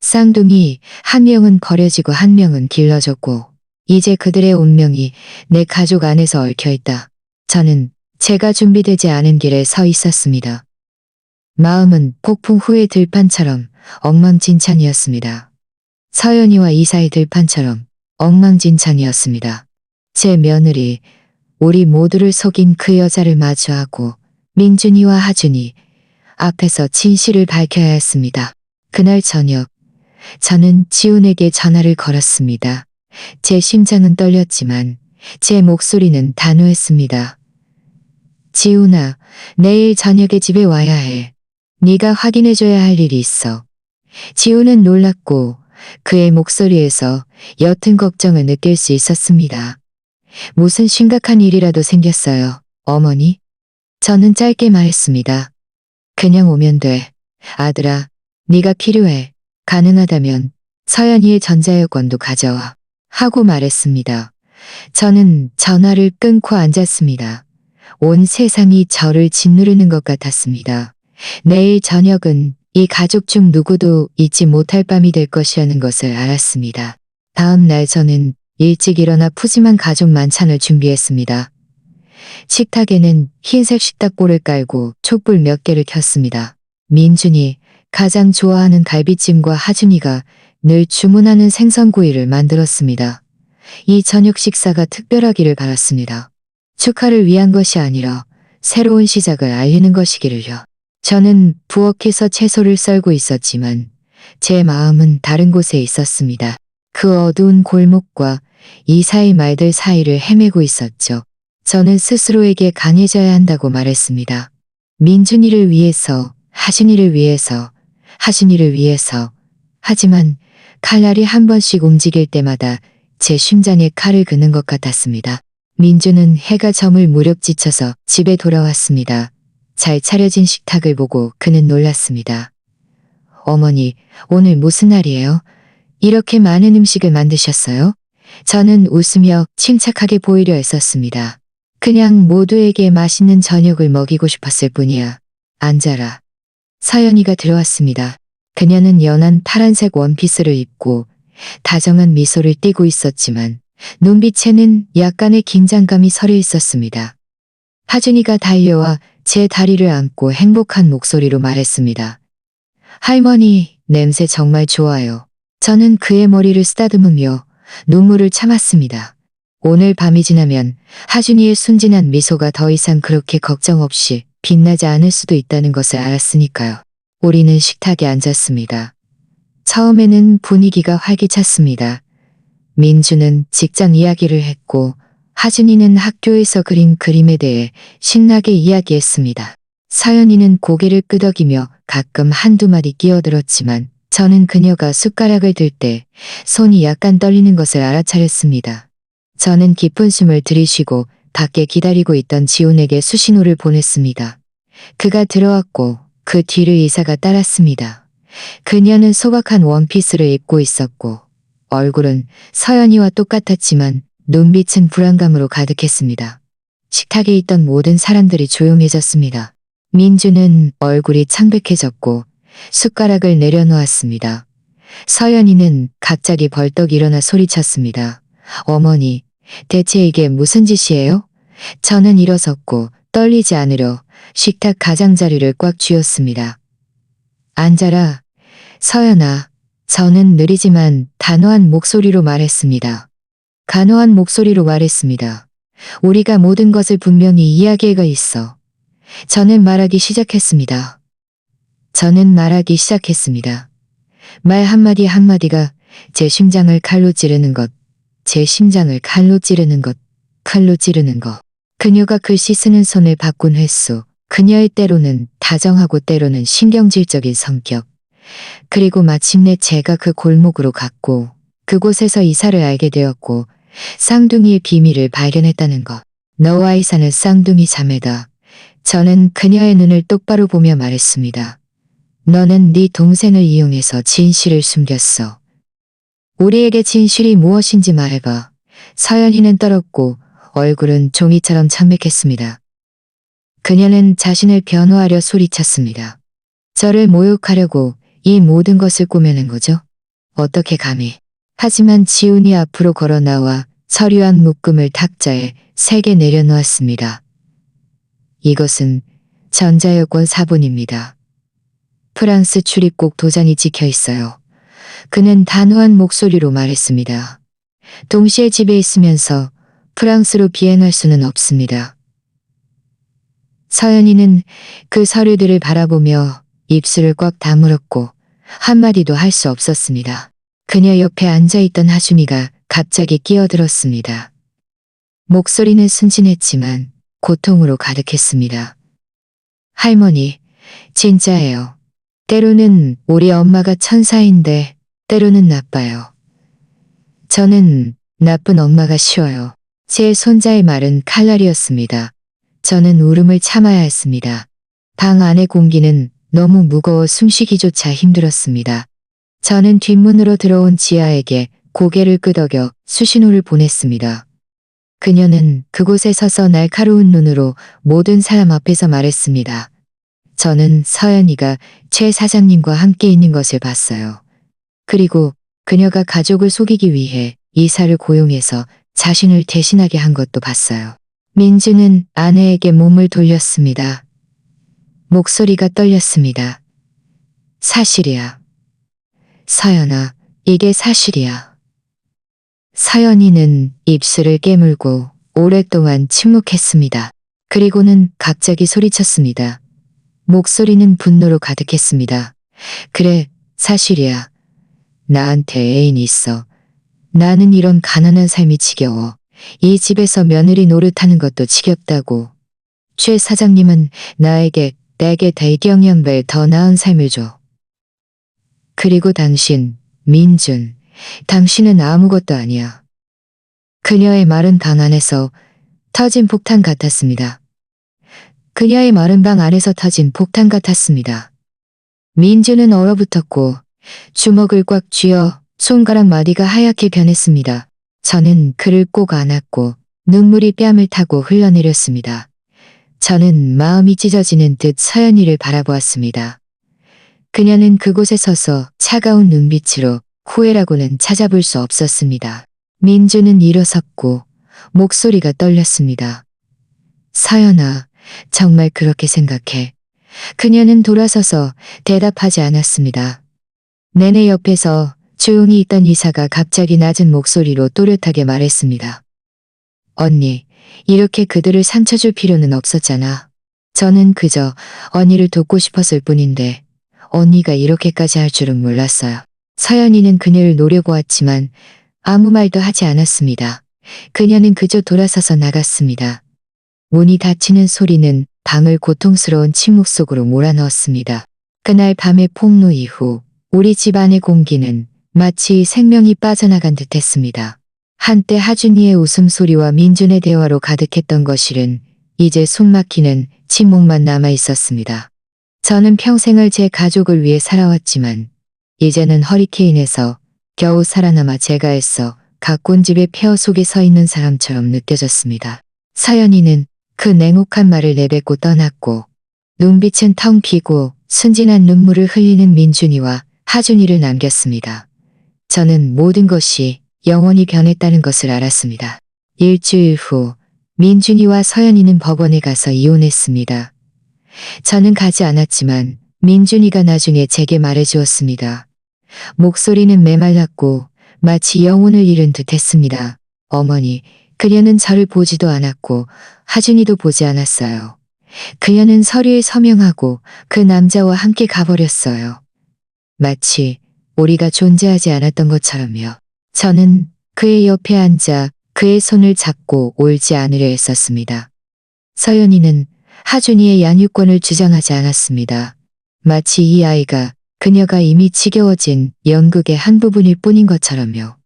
쌍둥이, 한 명은 버려지고 한 명은 길러졌고 이제 그들의 운명이 내 가족 안에서 얽혀있다. 저는 제가 준비되지 않은 길에 서 있었습니다. 마음은 폭풍 후의 들판처럼 엉망진창이었습니다. 서연이와 이사의 들판처럼 엉망진창이었습니다. 제 며느리, 우리 모두를 속인 그 여자를 마주하고 민준이와 하준이 앞에서 진실을 밝혀야 했습니다. 그날 저녁, 저는 지훈에게 전화를 걸었습니다. 제 심장은 떨렸지만 제 목소리는 단호했습니다. 지훈아, 내일 저녁에 집에 와야 해. 네가 확인해줘야 할 일이 있어. 지훈은 놀랐고 그의 목소리에서 옅은 걱정을 느낄 수 있었습니다. 무슨 심각한 일이라도 생겼어요, 어머니? 저는 짧게 말했습니다. 그냥 오면 돼. 아들아, 네가 필요해. 가능하다면 서연이의 전자여권도 가져와. 하고 말했습니다. 저는 전화를 끊고 앉았습니다. 온 세상이 저를 짓누르는 것 같았습니다. 내일 저녁은 이 가족 중 누구도 잊지 못할 밤이 될 것이라는 것을 알았습니다. 다음 날 저는 일찍 일어나 푸짐한 가족 만찬을 준비했습니다. 식탁에는 흰색 식탁보를 깔고 촛불 몇 개를 켰습니다. 민준이 가장 좋아하는 갈비찜과 하준이가 늘 주문하는 생선구이를 만들었습니다. 이 저녁 식사가 특별하기를 바랐습니다. 축하를 위한 것이 아니라 새로운 시작을 알리는 것이기를요. 저는 부엌에서 채소를 썰고 있었지만 제 마음은 다른 곳에 있었습니다. 그 어두운 골목과 이사의 말들 사이를 헤매고 있었죠. 저는 스스로에게 강해져야 한다고 말했습니다. 민준이를 위해서, 하준이를 위해서, 하준이를 위해서. 하지만 칼날이 한 번씩 움직일 때마다 제 심장에 칼을 그는 것 같았습니다. 민주는 해가 저물 무렵 지쳐서 집에 돌아왔습니다. 잘 차려진 식탁을 보고 그는 놀랐습니다. 어머니, 오늘 무슨 날이에요? 이렇게 많은 음식을 만드셨어요? 저는 웃으며 침착하게 보이려 했었습니다. 그냥 모두에게 맛있는 저녁을 먹이고 싶었을 뿐이야. 앉아라. 서연이가 들어왔습니다. 그녀는 연한 파란색 원피스를 입고 다정한 미소를 띠고 있었지만 눈빛에는 약간의 긴장감이 서려 있었습니다. 하준이가 달려와 제 다리를 안고 행복한 목소리로 말했습니다. 할머니, 냄새 정말 좋아요. 저는 그의 머리를 쓰다듬으며 눈물을 참았습니다. 오늘 밤이 지나면 하준이의 순진한 미소가 더 이상 그렇게 걱정 없이 빛나지 않을 수도 있다는 것을 알았으니까요. 우리는 식탁에 앉았습니다. 처음에는 분위기가 활기찼습니다. 민주는 직장 이야기를 했고 하준이는 학교에서 그린 그림에 대해 신나게 이야기했습니다. 서연이는 고개를 끄덕이며 가끔 한두 마디 끼어들었지만 저는 그녀가 숟가락을 들 때 손이 약간 떨리는 것을 알아차렸습니다. 저는 깊은 숨을 들이쉬고 밖에 기다리고 있던 지훈에게 수신호를 보냈습니다. 그가 들어왔고 그 뒤를 이사가 따랐습니다. 그녀는 소박한 원피스를 입고 있었고 얼굴은 서연이와 똑같았지만 눈빛은 불안감으로 가득했습니다. 식탁에 있던 모든 사람들이 조용해졌습니다. 민주는 얼굴이 창백해졌고 숟가락을 내려놓았습니다. 서연이는 갑자기 벌떡 일어나 소리쳤습니다. 어머니, 대체 이게 무슨 짓이에요? 저는 일어섰고 떨리지 않으려 식탁 가장자리를 꽉 쥐었습니다. 앉아라. 서연아. 저는 느리지만 단호한 목소리로 말했습니다. 간호한 목소리로 말했습니다. 우리가 모든 것을 분명히 이야기해가 있어. 저는 말하기 시작했습니다. 말 한마디 한마디가 제 심장을 칼로 찌르는 것, 제 심장을 칼로 찌르는 것, 칼로 찌르는 것. 그녀가 글씨 쓰는 손을 바꾼 횟수, 그녀의 때로는 다정하고 때로는 신경질적인 성격. 그리고 마침내 제가 그 골목으로 갔고 그곳에서 이사를 알게 되었고 쌍둥이의 비밀을 발견했다는 것. 너와의 사는 쌍둥이 자매다. 저는 그녀의 눈을 똑바로 보며 말했습니다. 너는 네 동생을 이용해서 진실을 숨겼어. 우리에게 진실이 무엇인지 말해봐. 서연이는 떨었고 얼굴은 종이처럼 창백했습니다. 그녀는 자신을 변호하려 소리쳤습니다. 저를 모욕하려고 이 모든 것을 꾸며낸 거죠? 어떻게 감히. 하지만 지훈이 앞으로 걸어 나와 서류한 묶음을 탁자에 3개 내려놓았습니다. 이것은 전자여권 사본입니다. 프랑스 출입국 도장이 찍혀 있어요. 그는 단호한 목소리로 말했습니다. 동시에 집에 있으면서 프랑스로 비행할 수는 없습니다. 서연이는 그 서류들을 바라보며 입술을 꽉 다물었고 한마디도 할 수 없었습니다. 그녀 옆에 앉아있던 하준이가 갑자기 끼어들었습니다. 목소리는 순진했지만 고통으로 가득했습니다. 할머니, 진짜예요. 때로는 우리 엄마가 천사인데 때로는 나빠요. 저는 나쁜 엄마가 쉬워요. 제 손자의 말은 칼날이었습니다. 저는 울음을 참아야 했습니다. 방 안의 공기는 너무 무거워 숨쉬기조차 힘들었습니다. 저는 뒷문으로 들어온 지아에게 고개를 끄덕여 수신호를 보냈습니다. 그녀는 그곳에 서서 날카로운 눈으로 모든 사람 앞에서 말했습니다. 저는 서연이가 최 사장님과 함께 있는 것을 봤어요. 그리고 그녀가 가족을 속이기 위해 이사를 고용해서 자신을 대신하게 한 것도 봤어요. 민주는 아내에게 몸을 돌렸습니다. 목소리가 떨렸습니다. 사실이야. 서연아, 이게 사실이야. 서연이는 입술을 깨물고 오랫동안 침묵했습니다. 그리고는 갑자기 소리쳤습니다. 목소리는 분노로 가득했습니다. 그래, 사실이야. 나한테 애인이 있어. 나는 이런 가난한 삶이 지겨워. 이 집에서 며느리 노릇하는 것도 지겹다고. 최 사장님은 나에게 대경연별 더 나은 삶을 줘. 그리고 당신, 민준, 당신은 아무것도 아니야. 그녀의 말은 방 안에서 터진 폭탄 같았습니다. 그녀의 말은 방 안에서 터진 폭탄 같았습니다. 민주는 얼어붙었고 주먹을 꽉 쥐어 손가락 마디가 하얗게 변했습니다. 저는 그를 꼭 안았고 눈물이 뺨을 타고 흘러내렸습니다. 저는 마음이 찢어지는 듯 서연이를 바라보았습니다. 그녀는 그곳에 서서 차가운 눈빛으로 후회라고는 찾아볼 수 없었습니다. 민주는 일어섰고 목소리가 떨렸습니다. 서연아, 정말 그렇게 생각해. 그녀는 돌아서서 대답하지 않았습니다. 내내 옆에서 조용히 있던 이사가 갑자기 낮은 목소리로 또렷하게 말했습니다. 언니, 이렇게 그들을 상처 줄 필요는 없었잖아. 저는 그저 언니를 돕고 싶었을 뿐인데 언니가 이렇게까지 할 줄은 몰랐어요. 서연이는 그녀를 노려보았지만 아무 말도 하지 않았습니다. 그녀는 그저 돌아서서 나갔습니다. 문이 닫히는 소리는 방을 고통스러운 침묵 속으로 몰아넣었습니다. 그날 밤의 폭로 이후 우리 집안의 공기는 마치 생명이 빠져나간 듯했습니다. 한때 하준이의 웃음소리와 민준의 대화로 가득했던 거실은 이제 숨막히는 침묵만 남아 있었습니다. 저는 평생을 제 가족을 위해 살아왔지만 이제는 허리케인에서 겨우 살아남아 제가 애써 가꾼 집의 폐허 속에 서 있는 사람처럼 느껴졌습니다. 서연이는 그 냉혹한 말을 내뱉고 떠났고 눈빛은 텅 비고 순진한 눈물을 흘리는 민준이와 하준이를 남겼습니다. 저는 모든 것이 영원히 변했다는 것을 알았습니다. 일주일 후 민준이와 서연이는 법원에 가서 이혼했습니다. 저는 가지 않았지만 민준이가 나중에 제게 말해주었습니다. 목소리는 메말랐고 마치 영혼을 잃은 듯 했습니다. 어머니, 그녀는 저를 보지도 않았고 하준이도 보지 않았어요. 그녀는 서류에 서명하고 그 남자와 함께 가버렸어요. 마치 우리가 존재하지 않았던 것처럼요. 저는 그의 옆에 앉아 그의 손을 잡고 울지 않으려 했었습니다. 서연이는 하준이의 양육권을 주장하지 않았습니다. 마치 이 아이가 그녀가 이미 지겨워진 연극의 한 부분일 뿐인 것처럼요.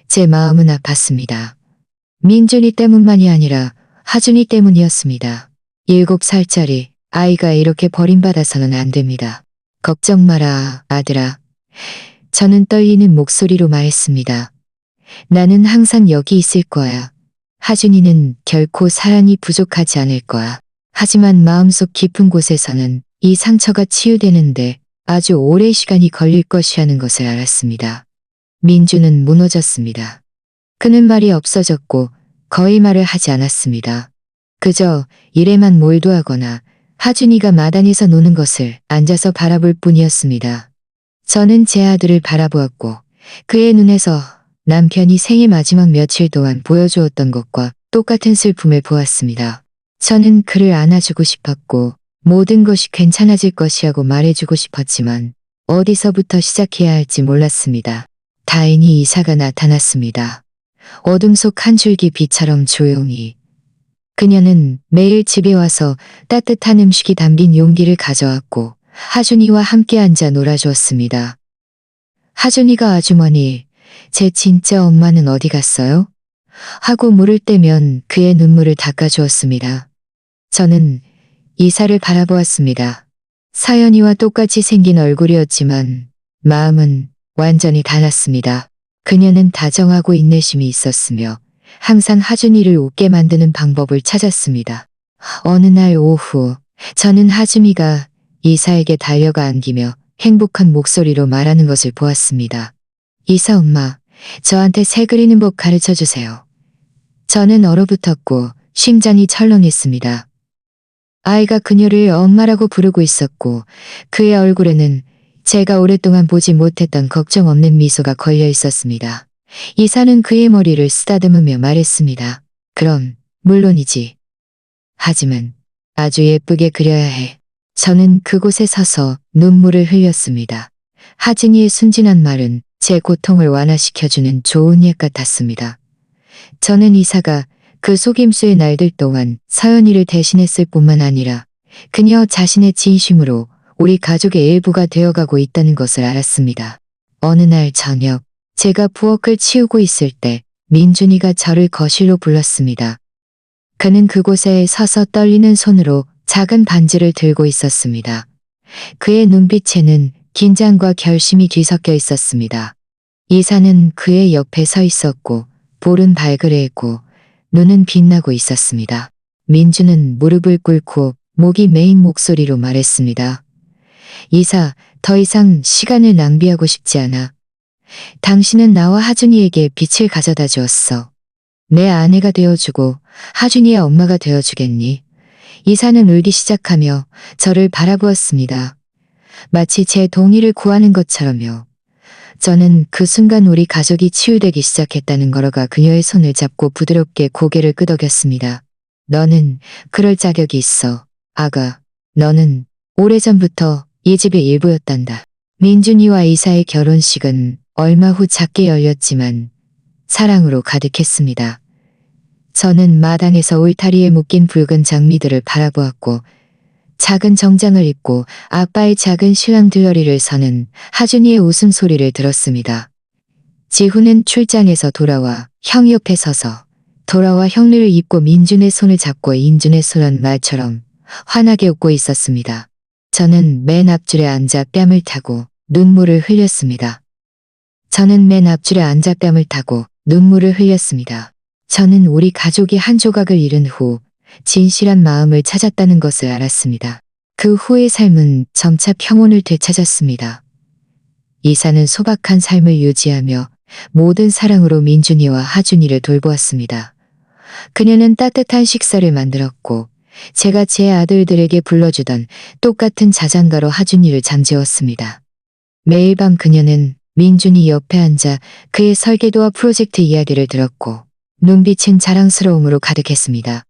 제 마음은 아팠습니다. 민준이 때문만이 아니라 하준이 때문이었습니다. 7살짜리 아이가 이렇게 버림받아서는 안 됩니다. 걱정 마라, 아들아. 저는 떨리는 목소리로 말했습니다. 나는 항상 여기 있을 거야. 하준이는 결코 사랑이 부족하지 않을 거야. 하지만 마음속 깊은 곳에서는 이 상처가 치유되는데 아주 오랜 시간이 걸릴 것이라는 것을 알았습니다. 민주는 무너졌습니다. 그는 말이 없어졌고 거의 말을 하지 않았습니다. 그저 일에만 몰두하거나 하준이가 마당에서 노는 것을 앉아서 바라볼 뿐이었습니다. 저는 제 아들을 바라보았고 그의 눈에서 남편이 생애 마지막 며칠 동안 보여주었던 것과 똑같은 슬픔을 보았습니다. 저는 그를 안아주고 싶었고 모든 것이 괜찮아질 것이라고 말해주고 싶었지만 어디서부터 시작해야 할지 몰랐습니다. 다행히 이사가 나타났습니다. 어둠 속 한 줄기 빛처럼 조용히. 그녀는 매일 집에 와서 따뜻한 음식이 담긴 용기를 가져왔고 하준이와 함께 앉아 놀아주었습니다. 하준이가 아주머니, 제 진짜 엄마는 어디 갔어요? 하고 물을 때면 그의 눈물을 닦아주었습니다. 저는 이사를 바라보았습니다. 사연이와 똑같이 생긴 얼굴이었지만 마음은 완전히 달랐습니다. 그녀는 다정하고 인내심이 있었으며 항상 하준이를 웃게 만드는 방법을 찾았습니다. 어느 날 오후 저는 하준이가 이사에게 달려가 안기며 행복한 목소리로 말하는 것을 보았습니다. 이사 엄마, 저한테 새 그리는 법 가르쳐 주세요. 저는 얼어붙었고 심장이 철렁했습니다. 아이가 그녀를 엄마라고 부르고 있었고 그의 얼굴에는 제가 오랫동안 보지 못했던 걱정 없는 미소가 걸려 있었습니다. 이사는 그의 머리를 쓰다듬으며 말했습니다. 그럼 물론이지. 하지만 아주 예쁘게 그려야 해. 저는 그곳에 서서 눈물을 흘렸습니다. 하진이의 순진한 말은 제 고통을 완화시켜주는 좋은 약 같았습니다. 저는 이사가 그 속임수의 날들 동안 서연이를 대신했을 뿐만 아니라 그녀 자신의 진심으로 우리 가족의 일부가 되어가고 있다는 것을 알았습니다. 어느 날 저녁 제가 부엌을 치우고 있을 때 민준이가 저를 거실로 불렀습니다. 그는 그곳에 서서 떨리는 손으로 작은 반지를 들고 있었습니다. 그의 눈빛에는 긴장과 결심이 뒤섞여 있었습니다. 이사는 그의 옆에 서 있었고 볼은 발그레했고 눈은 빛나고 있었습니다. 민주는 무릎을 꿇고 목이 메인 목소리로 말했습니다. 이사, 더 이상 시간을 낭비하고 싶지 않아. 당신은 나와 하준이에게 빛을 가져다 주었어. 내 아내가 되어주고 하준이의 엄마가 되어주겠니? 이사는 울기 시작하며 저를 바라보았습니다. 마치 제 동의를 구하는 것처럼요. 저는 그 순간 우리 가족이 치유되기 시작했다는 걸어가 그녀의 손을 잡고 부드럽게 고개를 끄덕였습니다. 너는 그럴 자격이 있어. 아가, 너는 오래전부터 이 집의 일부였단다. 민준이와 이사의 결혼식은 얼마 후 작게 열렸지만 사랑으로 가득했습니다. 저는 마당에서 울타리에 묶인 붉은 장미들을 바라보았고 작은 정장을 입고 아빠의 작은 신랑 들러리를 서는 하준이의 웃음소리를 들었습니다. 지훈은 출장에서 돌아와 형 옆에 서서 돌아와 형리를 입고 민준의 손을 잡고 인준의 손은 말처럼 환하게 웃고 있었습니다. 저는 맨 앞줄에 앉아 뺨을 타고 눈물을 흘렸습니다. 저는 우리 가족이 한 조각을 잃은 후 진실한 마음을 찾았다는 것을 알았습니다. 그 후의 삶은 점차 평온을 되찾았습니다. 이사는 소박한 삶을 유지하며 모든 사랑으로 민준이와 하준이를 돌보았습니다. 그녀는 따뜻한 식사를 만들었고 제가 제 아들들에게 불러주던 똑같은 자장가로 하준이를 잠재웠습니다. 매일 밤 그녀는 민준이 옆에 앉아 그의 설계도와 프로젝트 이야기를 들었고 눈빛은 자랑스러움으로 가득했습니다.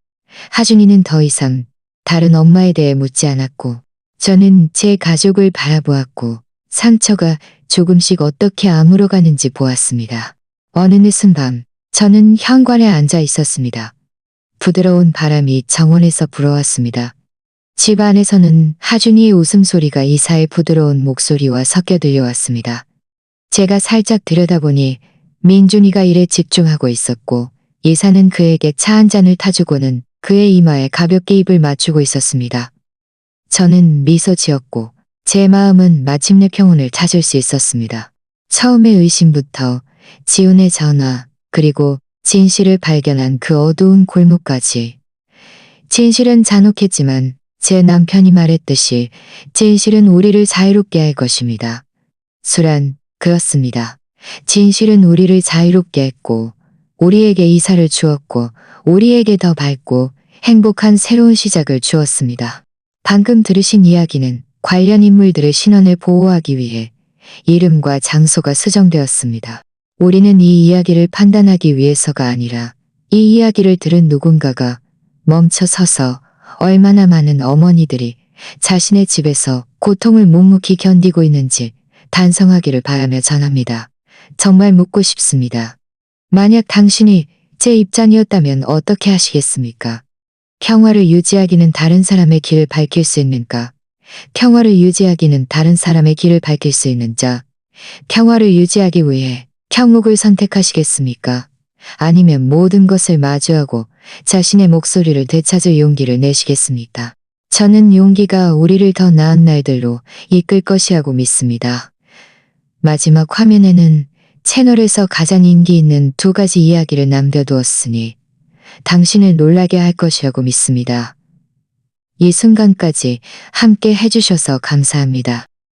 하준이는 더 이상 다른 엄마에 대해 묻지 않았고 저는 제 가족을 바라보았고 상처가 조금씩 어떻게 아물어가는지 보았습니다. 어느 늦은 밤 저는 현관에 앉아 있었습니다. 부드러운 바람이 정원에서 불어왔습니다. 집 안에서는 하준이의 웃음소리가 이사의 부드러운 목소리와 섞여 들려왔습니다. 제가 살짝 들여다보니 민준이가 일에 집중하고 있었고 이사는 그에게 차 한 잔을 타주고는 그의 이마에 가볍게 입을 맞추고 있었습니다. 저는 미소 지었고 제 마음은 마침내 평온을 찾을 수 있었습니다. 처음의 의심부터 지훈의 전화 그리고 진실을 발견한 그 어두운 골목까지. 진실은 잔혹했지만 제 남편이 말했듯이 진실은 우리를 자유롭게 할 것입니다. 수란, 그렇습니다. 진실은 우리를 자유롭게 했고 우리에게 이사를 주었고 우리에게 더 밝고 행복한 새로운 시작을 주었습니다. 방금 들으신 이야기는 관련 인물들의 신원을 보호하기 위해 이름과 장소가 수정되었습니다. 우리는 이 이야기를 판단하기 위해서가 아니라 이 이야기를 들은 누군가가 멈춰 서서 얼마나 많은 어머니들이 자신의 집에서 고통을 묵묵히 견디고 있는지 단성하기를 바라며 전합니다. 정말 묻고 싶습니다. 만약 당신이 제 입장이었다면 어떻게 하시겠습니까? 평화를 유지하기는 다른 사람의 길을 밝힐 수 있는가? 평화를 유지하기는 다른 사람의 길을 밝힐 수 있는 자. 평화를 유지하기 위해 평목을 선택하시겠습니까? 아니면 모든 것을 마주하고 자신의 목소리를 되찾을 용기를 내시겠습니까? 저는 용기가 우리를 더 나은 날들로 이끌 것이라고 믿습니다. 마지막 화면에는 채널에서 가장 인기 있는 2가지 이야기를 남겨두었으니 당신을 놀라게 할 것이라고 믿습니다. 이 순간까지 함께 해주셔서 감사합니다.